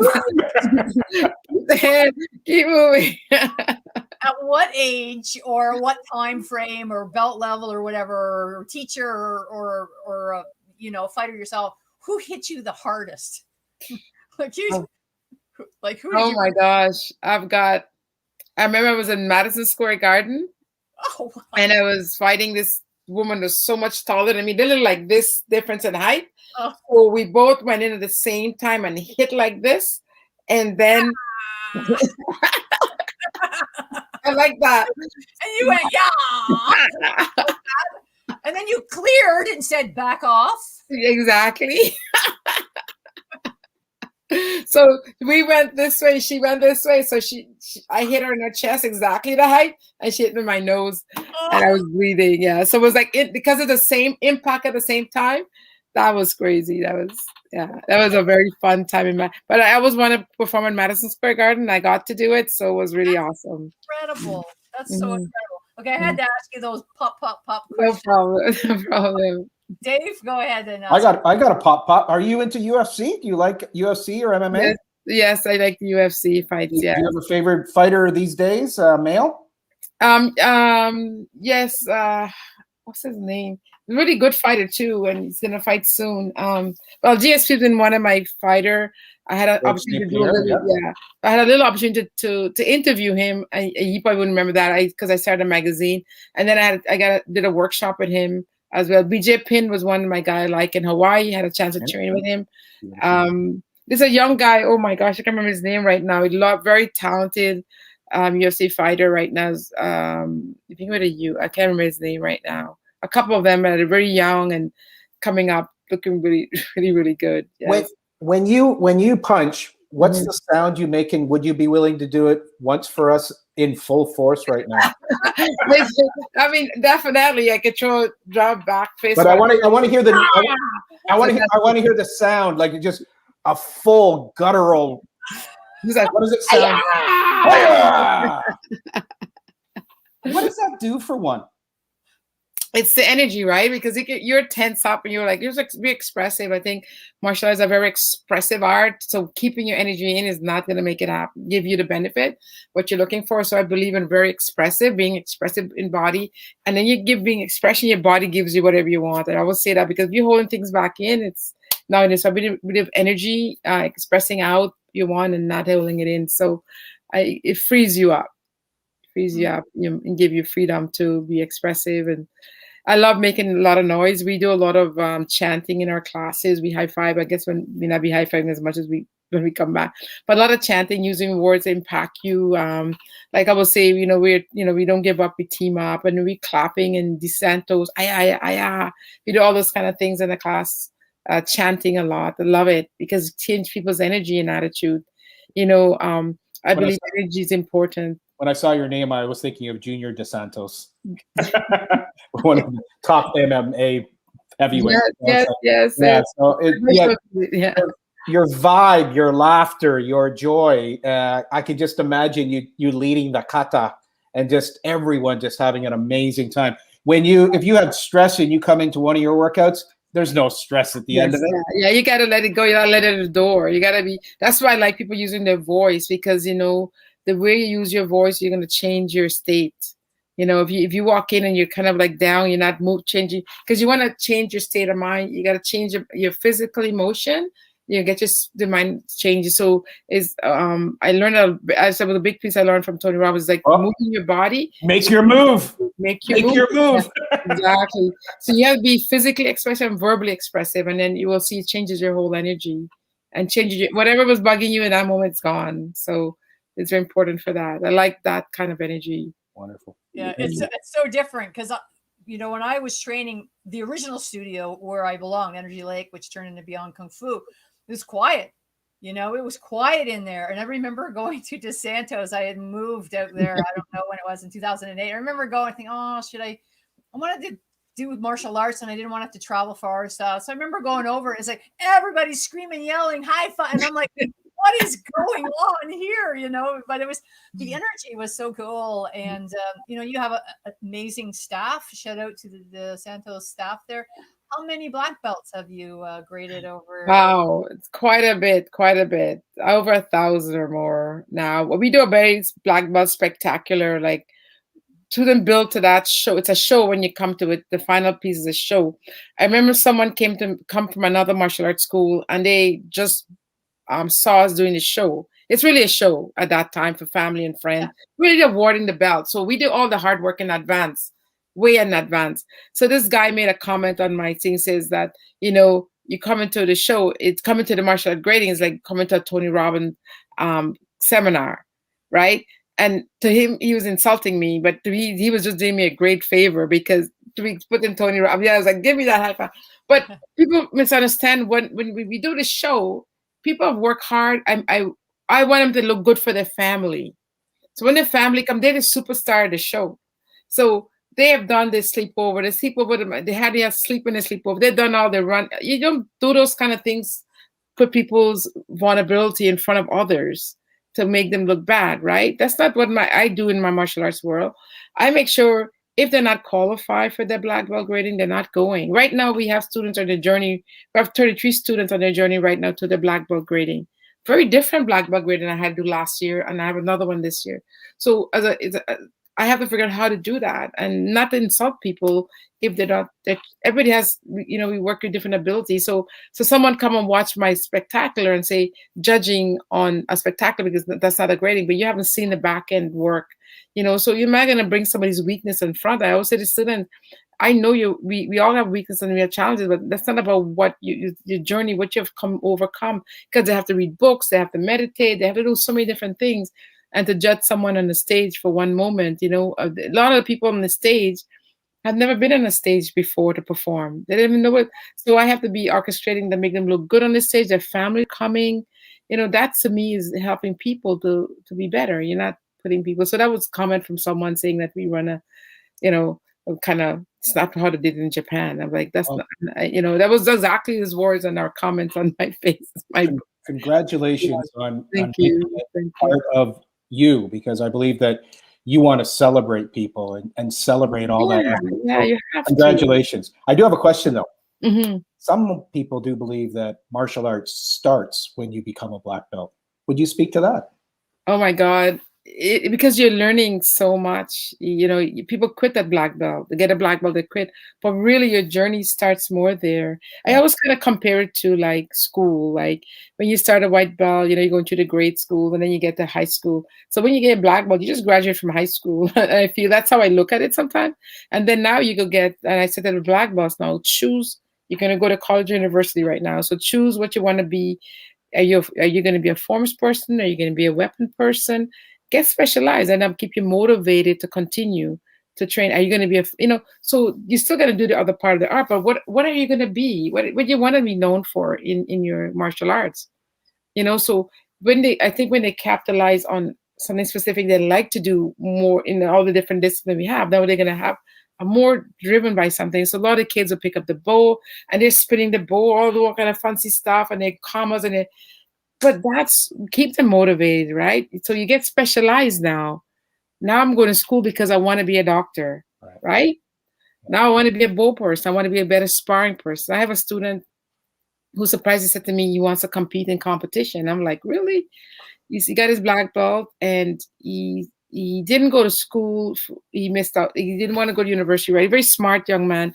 S4: Keep the hand, keep moving.
S2: At what age or what time frame or belt level or whatever, or teacher or fighter yourself, who hit you the hardest? like you, like who did
S4: Oh
S2: you?
S4: my gosh. I remember I was in Madison Square Garden
S2: Oh, wow.
S4: and I was fighting this woman who's so much taller than me. They look like this difference in height.
S2: Oh.
S4: So we both went in at the same time and hit like this. And then I like that.
S2: And you went, yeah. And then you cleared and said, back off.
S4: Exactly. So we went this way, she went this way. So I hit her in her chest exactly the height, and she hit me in my nose, and I was bleeding. Yeah. So it was like because of the same impact at the same time. That was crazy. That was a very fun time but I always want to perform in Madison Square Garden. I got to do it, so it was really awesome.
S2: Incredible. That's so incredible. Okay, I had to ask you those pop
S4: No
S2: questions.
S4: problem. No problem.
S2: Dave, go ahead and
S3: I got a pop. Are you into UFC? Do you like UFC or MMA?
S4: Yes, I like the UFC fights.
S3: Do you
S4: Yeah.
S3: have a favorite fighter these days, male?
S4: Yes. What's his name? Really good fighter too, and he's gonna fight soon. Well, GSP's been one of my fighter. I had an opportunity to do a little, I had a little opportunity to interview him. And he probably wouldn't remember that because I started a magazine, and then did a workshop with him as well. BJ Penn was one of my guy I like in Hawaii. Had a chance to train with him. There's a young guy. Oh my gosh, I can't remember his name right now. He's very talented UFC fighter right now. I think with I can't remember his name right now. A couple of them are very young and coming up, looking really, really, really good. Yes.
S3: When you punch, what's the sound you make, and would you be willing to do it once for us in full force right now?
S4: I mean, definitely, I could drop back face.
S3: But I want to hear I want to hear the sound, like just a full guttural.
S4: He's like,
S3: what does it sound? What does that do for one?
S4: It's the energy, right? Because you're tense up and you're just be expressive. I think martial arts are very expressive art. So keeping your energy in is not going to make it happen, give you the benefit, what you're looking for. So I believe in being expressive in body. And then being expression, your body gives you whatever you want. I always say that because if you're holding things back in, it's nowadays a bit of energy, expressing out you want and not holding it in. So it frees you up. And give you freedom to be expressive. And I love making a lot of noise. We do a lot of chanting in our classes. We high five. I guess when we not be high fiving as much as when we come back, but a lot of chanting using words that impact you. Like I will say, we don't give up. We team up, and we clapping and DeSantos. We do all those kind of things in the class. Chanting a lot. I love it because it changes people's energy and attitude. I believe energy is important.
S3: When I saw your name, I was thinking of Junior DeSantos, one of the top MMA heavyweights.
S4: Yes.
S3: So your vibe, your laughter, your joy. I can just imagine you leading the kata and just everyone just having an amazing time. If you have stress and you come into one of your workouts, there's no stress at the end of it.
S4: Yeah, you gotta let it go. You gotta let it adore. You gotta be. That's why I like people using their voice because the way you use your voice, you're gonna change your state. If you walk in and you're kind of like down, you're not changing because you want to change your state of mind. You got to change your physical emotion. Get the mind changes. So I learned I said the big piece I learned from Tony Robbins is like moving your body.
S3: Make your move.
S4: Make your move. Yeah, exactly. So you have to be physically expressive and verbally expressive, and then you will see it changes your whole energy and changes whatever was bugging you in that moment is gone. So it's very important for that. I like that kind of energy.
S3: Wonderful.
S2: Yeah, it's so different because when I was training the original studio where I belong, Energy Lake, which turned into Beyond Kung Fu, it was quiet. It was quiet in there. And I remember going to DeSantos. I had moved out there. I don't know when it was in 2008. I remember going thinking, I wanted to do with martial arts and I didn't want to have to travel far. So I remember going over. It's like everybody's screaming, yelling, high five. And I'm like, what is going on here? But it was, the energy was so cool. And, you have an amazing staff. Shout out to the SANTOS staff there. How many black belts have you graded over?
S4: Wow, it's quite a bit, over 1,000 or more now. We do a very black belt spectacular, like to them built to that show. It's a show when you come to it. The final piece is a show. I remember someone come from another martial arts school, and they just saw us doing the show. It's really a show at that time for family and friends. Really awarding the belt. So we do all the hard work in advance, way in advance. So this guy made a comment on my thing, says that, you come into the show, it's coming to the martial art grading is like coming to a Tony Robbins seminar, right? And to him, he was insulting me, but to me, he was just doing me a great favor, because to be put in Tony Robbins, I was like, give me that high five. But people misunderstand when we do the show, people have worked hard. I want them to look good for their family. So when their family come, they're the superstar of the show. So they have done this sleepover. They had their sleep in the sleepover. They've done all the run. You don't do those kind of things, put people's vulnerability in front of others to make them look bad, right? That's not what I do in my martial arts world. I make sure if they're not qualified for the black belt grading, they're not going. Right now, we have students on their journey. We have 33 students on their journey right now to the black belt grading. Very different black belt grading I had to do last year, and I have another one this year. So I have to figure out how to do that and not to insult people if they're not. Everybody has, we work with different abilities. So someone come and watch my spectacular and say, judging on a spectacular, because that's not a grading, but you haven't seen the back end work. So you're not going to bring somebody's weakness in front. I always say to students, I know we all have weaknesses and we have challenges, but that's not about what your journey, what you have overcome, because they have to read books, they have to meditate, they have to do so many different things. And to judge someone on the stage for one moment, a lot of the people on the stage have never been on a stage before to perform. They didn't even know it. So I have to be orchestrating to make them look good on the stage, their family coming. That to me is helping people to be better. You're not putting people. So that was a comment from someone saying that we run a, kind of, it's not how they did it in Japan. I'm like, that's not, that was exactly his words and our comments on my face.
S3: Congratulations on
S4: Thank you.
S3: Part of you, because I believe that you want to celebrate people and celebrate all that effort.
S4: Yeah, you have
S3: congratulations. I do have a question though.
S4: Mm-hmm.
S3: Some people do believe that martial arts starts when you become a black belt. Would you speak to that?
S4: Oh my God. Because you're learning so much, people quit that black belt. They get a black belt, they quit. But really, your journey starts more there. I always kind of compare it to like school. Like when you start a white belt, you're going through the grade school, and then you get to high school. So when you get a black belt, you just graduate from high school. I feel that's how I look at it sometimes. And then now you go get, and I said that the black belts now, choose. You're going to go to college or university right now. So choose what you want to be. Are you going to be a forms person? Are you going to be a weapon person? Get specialized, and keep you motivated to continue to train. Are you going to be so you're still going to do the other part of the art, but what are you going to be? What do you want to be known for in your martial arts? So I think when they capitalize on something specific, they like to do more in all the different disciplines we have. Now they're going to have a more driven by something. So a lot of kids will pick up the bow and they're spinning the bow, all the kind of fancy stuff, and they're commas and but that's keep them motivated, right? So you get specialized now. Now I'm going to school because I want to be a doctor, right? Now I want to be a bow person. I want to be a better sparring person. I have a student who surprisingly said to me, he wants to compete in competition. I'm like, really? He got his black belt, and he didn't go to school. He missed out. He didn't want to go to university, right? Very smart young man.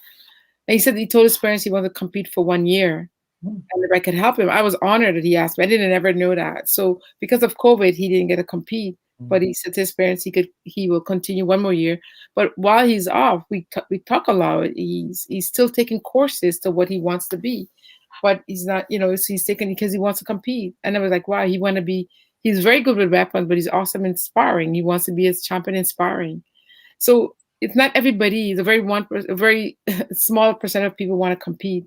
S4: And he said he told his parents he wanted to compete for 1 year. And if I could help him, I was honored that he asked me. I didn't ever know that. So because of COVID, he didn't get to compete. But he said to his parents he will continue 1 more year. But while he's off, we talk a lot. He's still taking courses to what he wants to be. But he's not, he's taking because he wants to compete. And I was like, wow, he's very good with weapons, but he's awesome in sparring. He wants to be a champion in sparring. So it's not everybody. It's a very small percent of people want to compete.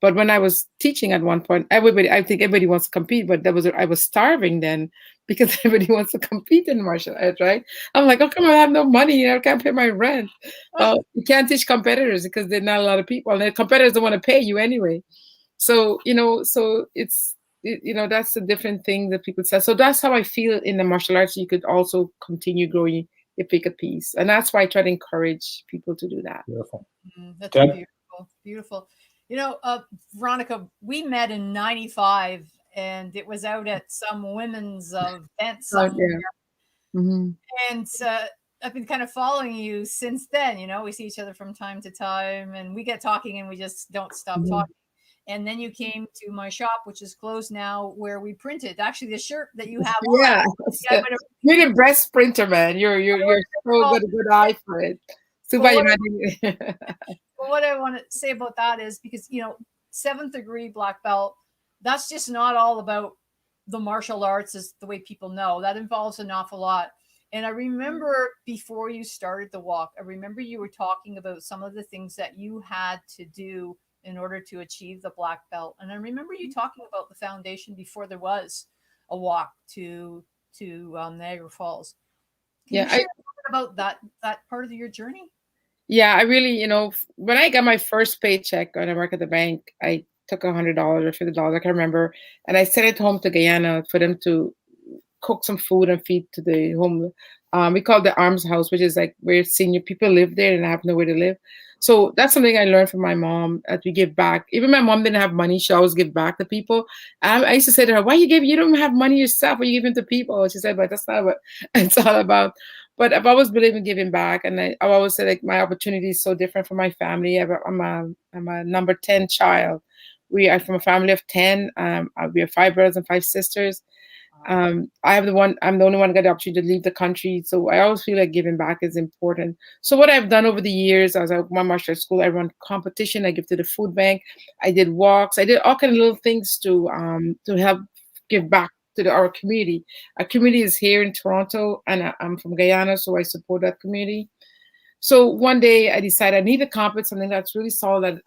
S4: But when I was teaching at one point, I think everybody wants to compete, but I was starving then because everybody wants to compete in martial arts, right? I'm like, oh, come on, I have no money, I can't pay my rent. You can't teach competitors because there's not a lot of people, and the competitors don't want to pay you anyway. So, so it's, that's a different thing that people say. So that's how I feel in the martial arts. You could also continue growing your pick a piece. And that's why I try to encourage people to do that.
S3: Beautiful.
S2: That's
S3: Deb?
S2: beautiful. Beautiful. You know, Veronica, we met in '95, and it was out at some women's event
S4: Oh,
S2: somewhere.
S4: yeah. Hmm.
S2: And I've been kind of following you since then. You know, we see each other from time to time, and we get talking, and we just don't stop
S4: Hmm.
S2: talking. And then you came to my shop, which is closed now, where we printed actually the shirt that you have on.
S4: Yeah.
S2: I would have,
S4: You're the best printer, man. You're so
S2: well,
S4: good, a good eye for it. Too
S2: but
S4: bad
S2: what,
S4: you're not doing
S2: but what I want to say about that is because, you know, seventh degree black belt, that's just not all about the martial arts as the way people know. That involves an awful lot. And I remember before you started the walk, I remember you were talking about some of the things that you had to do in order to achieve the black belt. And I remember you talking about the foundation before there was a walk to Niagara Falls. Can you
S4: Yeah,
S2: share a little bit about that part of your journey?
S4: yeah, I really, when I got my first paycheck when I work at the bank, I took $100 or $50, I can't remember, and I sent it home to Guyana for them to cook some food and feed to the home. We call it the Arms House, which is like where senior people live there and have nowhere to live. So that's something I learned from my mom, that we give back. Even my mom didn't have money; she always give back to people. I used to say to her, "Why you give? You don't have money yourself. Why you giving to people?" She said, "But that's not what it's all about." But I've always believed in giving back, and I've always said like my opportunity is so different from my family. I'm a number 10 child. We are from a family of 10. We have 5 brothers and 5 sisters. I'm the only one who got the opportunity to leave the country. So I always feel like giving back is important. So what I've done over the years, as I my martial arts school, I run competition, I give to the food bank, I did walks, I did all kind of little things to help give back to our community. Our community is here in Toronto, and I'm from Guyana, so I support that community. So one day I decided I need to compete something that's really solid,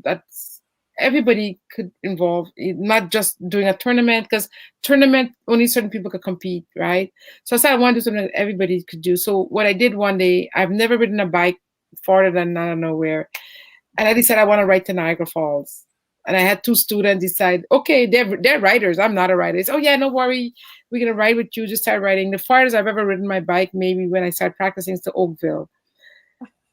S4: that's everybody could involve, not just doing a tournament, because tournament only certain people could compete, right? So I said I want to do something that everybody could do. So what I did one day, I've never ridden a bike farther than I don't know where, and I decided I want to ride to Niagara Falls. And I had 2 students decide, okay, they're riders. I'm not a rider. It's, oh yeah, no worry, we're gonna ride with you. Just start riding. The farthest I've ever ridden my bike, maybe when I started practicing, is to Oakville.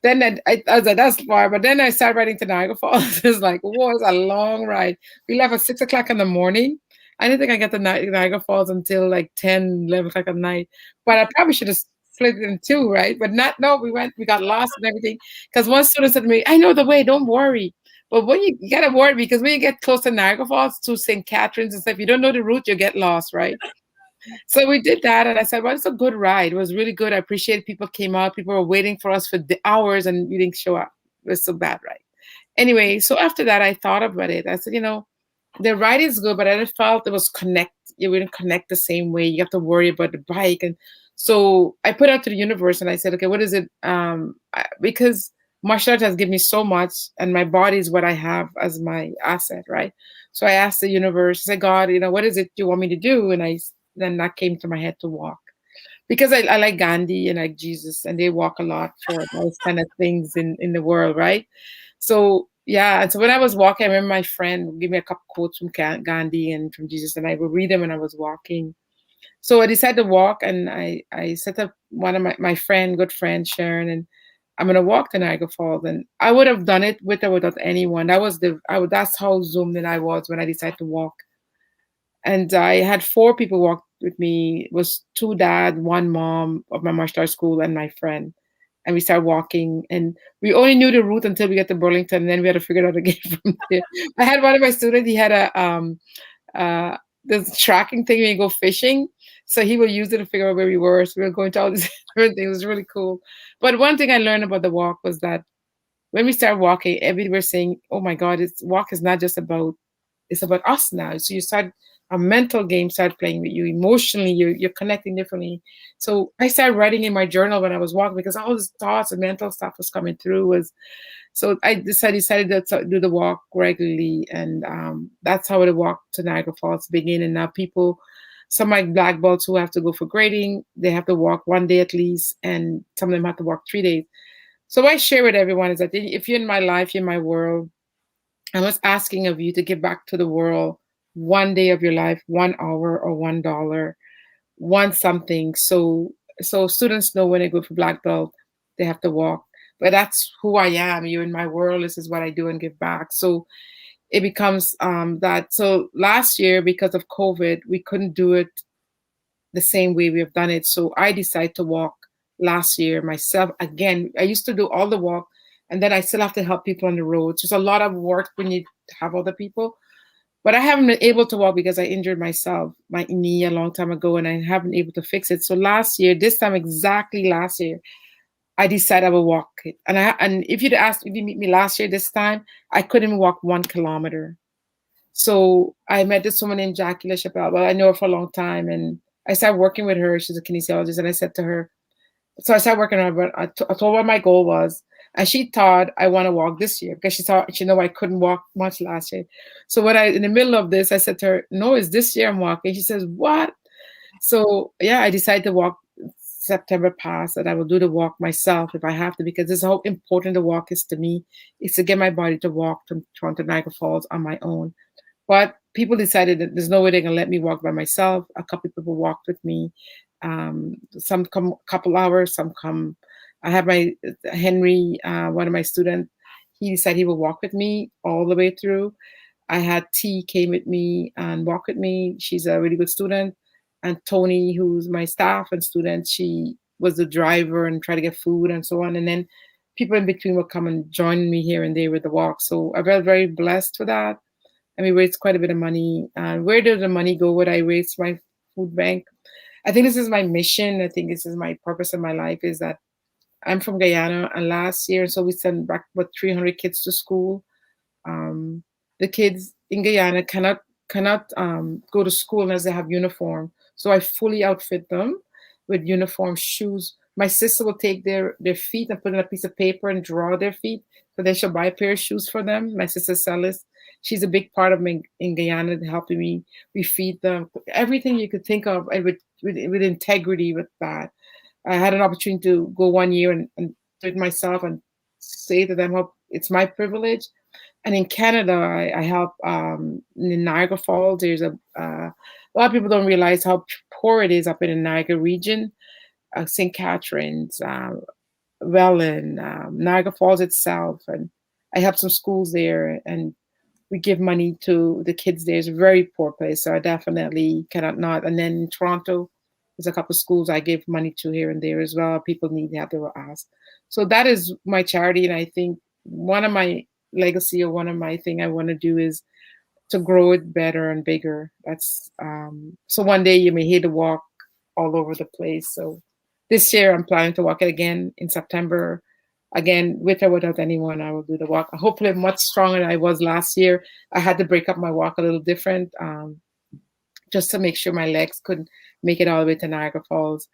S4: Then I was like, that's far. But then I started riding to Niagara Falls. It's like, whoa, it's a long ride. We left at 6 o'clock in the morning. I didn't think I got to Niagara Falls until like 10, 11 o'clock at night. But I probably should have split it in two, right? But not, no, we got lost and everything. Because one student said to me, I know the way, don't worry. But when you got to worry, because when you get close to Niagara Falls, to St. Catharines and stuff, if you don't know the route, you get lost, right? So we did that, and I said, "Well, it's a good ride. It was really good. I appreciate people came out. People were waiting for us for the hours, and we didn't show up. It was so bad, right?" Anyway, so after that, I thought about it. I said, the ride is good, but I just felt it was connect. You wouldn't connect the same way. You have to worry about the bike, and so I put out to the universe, and I said, "Okay, what is it?" Because martial art has given me so much, and my body is what I have as my asset, right? So I asked the universe. I said, "God, what is it you want me to do?" And then that came to my head to walk, because I like Gandhi and like Jesus, and they walk a lot for those kind of things in the world, right? So yeah, and so when I was walking, I remember my friend would give me a couple quotes from Gandhi and from Jesus, and I would read them when I was walking. So I decided to walk, and I set up one of my friend, good friend Sharon, and I'm gonna walk to Niagara Falls, and I would have done it with or without anyone. That's how zoomed in I was when I decided to walk. And I had 4 people walk with me. It was 2 dad, 1 mom of my martial arts school, and my friend. And we started walking, and we only knew the route until we got to Burlington, and then we had to figure it out again from there. I had one of my students. He had a this tracking thing when you go fishing, so he would use it to figure out where we were. So we were going to all these different things. It was really cool. But one thing I learned about the walk was that when we started walking, everybody was saying, "Oh my God, walk is not just about, it's about us now." So you start a mental game start playing with you emotionally. You're connecting differently. So I started writing in my journal when I was walking, because all these thoughts and mental stuff was coming through. So I decided to do the walk regularly, and that's how the walk to Niagara Falls began. And now some of my black belts who have to go for grading, they have to walk 1 day at least, and some of them have to walk 3 days. So what I share with everyone is that if you're in my life, you're in my world, I'm just asking of you to give back to the world 1 day of your life, 1 hour or $1, one something. So students know when they go for black belt, they have to walk. but that's who I am. You're in my world. This is what I do and give back. So it becomes that. So last year, because of COVID, we couldn't do it the same way we have done it. So I decided to walk last year myself again. I used to do all the walk, and then I still have to help people on the road. So it's a lot of work when you have other people. But I haven't been able to walk because I injured myself, my knee a long time ago, and I haven't been able to fix it. So last year, this time exactly last year, I decided I would walk it. And if you'd asked, if you meet me last year this time, I couldn't even walk 1 kilometer. So I met this woman named Jackie LaChapelle. Well, I know her for a long time, and I started working with her. She's a kinesiologist, and I said to her, so I started working on her, but I told her what my goal was. And she thought I want to walk this year because she know I couldn't walk much last year. So when in the middle of this, I said to her, no, it's this year I'm walking. She says, what? So yeah, I decided to walk. September passed, and I will do the walk myself if I have to, because this is how important the walk is to me. It's to get my body to walk from Toronto to Niagara Falls on my own. But people decided that there's no way they're gonna let me walk by myself. A couple of people walked with me. Some come a couple hours, some come. I have my Henry, one of my students. He decided he would walk with me all the way through. I had T came with me and walked with me. She's a really good student. And Tony, who's my staff and student, she was the driver and try to get food and so on. And then people in between would come and join me here and there with the walk. So I felt very blessed for that. And we raised quite a bit of money. Where did the money go? What I raised my food bank? I think this is my mission. I think this is my purpose in my life, is that I'm from Guyana, and last year, so we sent back about 300 kids to school. The kids in Guyana cannot go to school unless they have uniform. So I fully outfit them with uniform, shoes. My sister will take their feet and put in a piece of paper and draw their feet, so they shall buy a pair of shoes for them. My sister Celis, she's a big part of me in Guyana, helping me. We feed them everything you could think of, and with integrity with that. I had an opportunity to go 1 year and do it myself and say to them how it's my privilege. And in Canada, I help in Niagara Falls. There's a lot of people don't realize how poor it is up in the Niagara region, St. Catharines, Welland, Niagara Falls itself. And I help some schools there, and we give money to the kids there. It's a very poor place, so I definitely cannot not. And then in Toronto, there's a couple of schools I give money to here and there as well. People need help, they will ask. So that is my charity, and I think one of my legacy, or one of my thing I want to do, is to grow it better and bigger. That's so one day you may hear the walk all over the place. So this year I'm planning to walk it again in September. Again, with or without anyone, I will do the walk. Hopefully much stronger than I was last year. I had to break up my walk a little different, just to make sure my legs could make it all the way to Niagara Falls.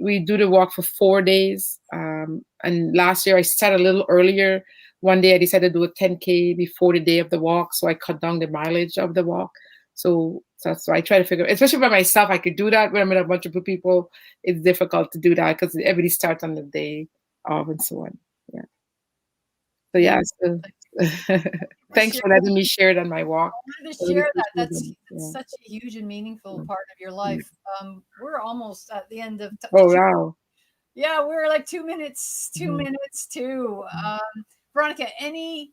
S4: We do the walk for 4 days. And last year I started a little earlier. One day I decided to do a 10K before the day of the walk, so I cut down the mileage of the walk. So that's why I try to figure, especially by myself, I could do that. When I'm with a bunch of people, it's difficult to do that because everybody starts on the day of and so on. Yeah. So yeah. So, thanks for letting me share it on my walk.
S2: I wanted to share that. That's such a huge and meaningful part of your life. We're almost at the end of.
S4: Oh wow.
S2: Yeah, we're like 2 minutes. 2 minutes too. Veronica, any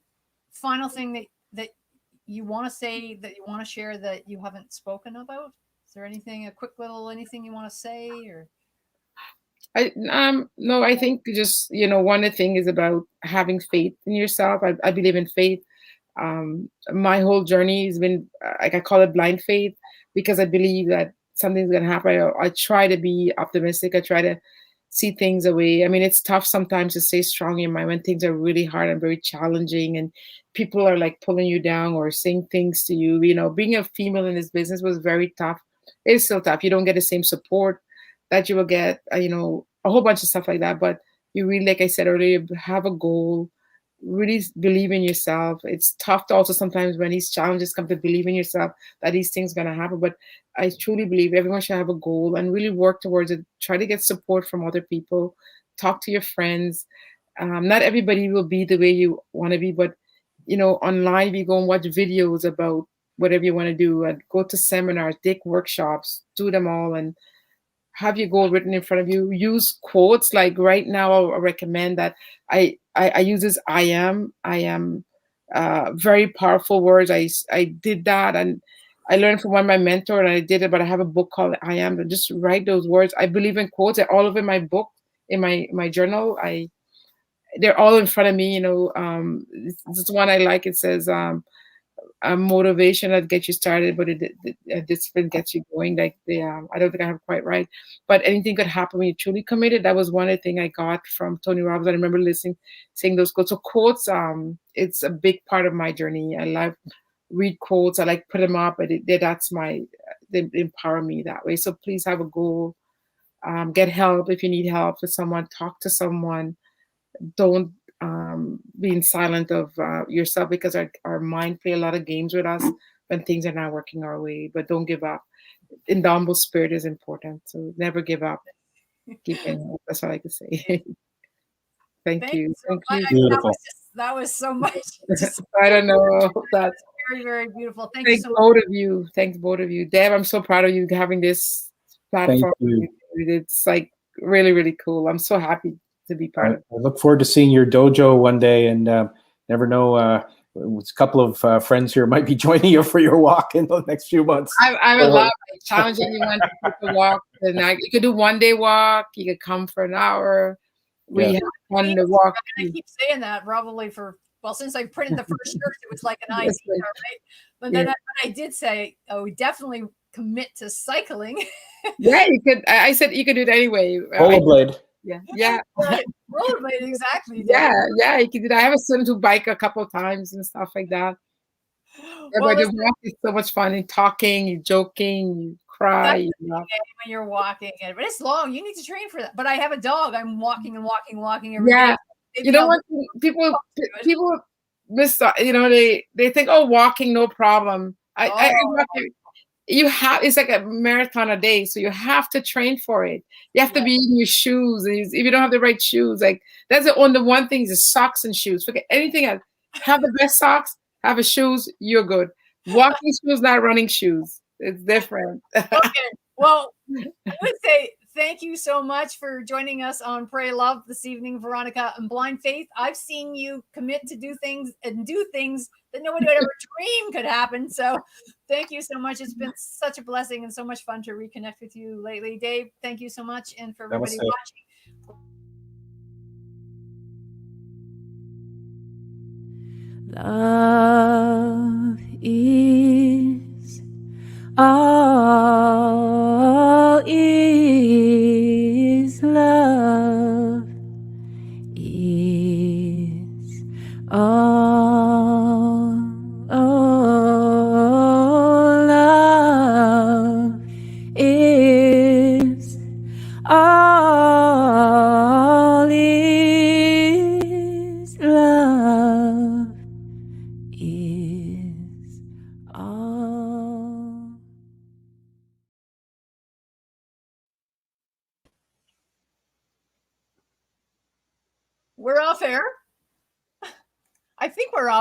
S2: final thing that you want to say, that you want to share, that you haven't spoken about? Is there anything, a quick little anything you want to say, or?
S4: No, I think just, one thing is about having faith in yourself. I believe in faith. My whole journey has been, like, I call it blind faith, because I believe that something's going to happen. I try to be optimistic. I try to see things away. I mean, it's tough sometimes to stay strong in your mind when things are really hard and very challenging, and people are like pulling you down or saying things to you. Being a female in this business was very tough. It's still tough. You don't get the same support that you will get, a whole bunch of stuff like that. But you really, like I said earlier, have a goal, really believe in yourself. It's tough to also sometimes, when these challenges come, to believe in yourself that these things are going to happen. But I truly believe everyone should have a goal and really work towards it. Try to get support from other people. Talk to your friends. Not everybody will be the way you want to be, but online, you go and watch videos about whatever you want to do, and go to seminars, take workshops, do them all, and have your goal written in front of you. Use quotes. Like right now, I recommend that I use this I am very powerful words. I did that, and I learned from one of my mentor, and I did it. But I have a book called I am, and just write those words. I believe in quotes. They're all over my book, in my journal. They're all in front of me. This one I like. It says, a motivation that gets you started, but a discipline gets you going. Like I don't think I have it quite right, but anything could happen when you're truly committed. That was one of the things I got from Tony Robbins. I remember saying those quotes. So quotes, it's a big part of my journey. I love read quotes. I like put them up, but they empower me that way. So please have a goal. Get help if you need help with someone. Talk to someone. Don't being silent of yourself, because our mind play a lot of games with us when things are not working our way. But don't give up. Indomitable spirit is important, so never give up. Keep going. That's all I can say. Thank you. Thank you.
S3: Beautiful.
S2: That was so much.
S4: I don't know. That's
S2: very, very beautiful. Thank you
S4: thanks
S2: so much.
S4: both of you. Thanks both of you. Deb, I'm so proud of you having this platform.
S3: Thank you.
S4: It's like really, really cool. I'm so happy to be part of it.
S3: I look forward to seeing your dojo one day, and never know. A couple of friends here might be joining you for your walk in the next few months.
S4: I would love to challenge anyone to take a walk. You could do 1 day walk. You could come for an hour. We have fun to walk.
S2: I keep saying that probably since I printed the first shirt, it was like an IC, right? But then I did say, we definitely commit to cycling.
S4: Yeah, you could. I said you could do it anyway.
S3: Rollerblade.
S4: Yeah.
S2: Rollerblade, exactly.
S4: Yeah, you can do that. I have a son who bike a couple of times and stuff like that. But the walk is so much fun. And talking, you joking, you cry.
S2: When you're walking, but it's long. You need to train for that. But I have a dog. I'm walking every day.
S4: You know what? People miss. They think, oh, walking, no problem. It's like a marathon a day, so you have to train for it. You have to be in your shoes. If you don't have the right shoes, like that's the one thing is socks and shoes. Forget anything else. Have the best socks, have the shoes, you're good. Walking shoes, not running shoes. It's different.
S2: Okay. Well, I would say thank you so much for joining us on Pray Love this evening, Veronica and Blind Faith. I've seen you commit to do things that nobody would ever dream could happen. So thank you so much. It's been such a blessing and so much fun to reconnect with you lately. Dave, thank you so much. And for everybody watching.
S1: Love is all is love is all love is all is love is all.
S2: We're off air. I think we're off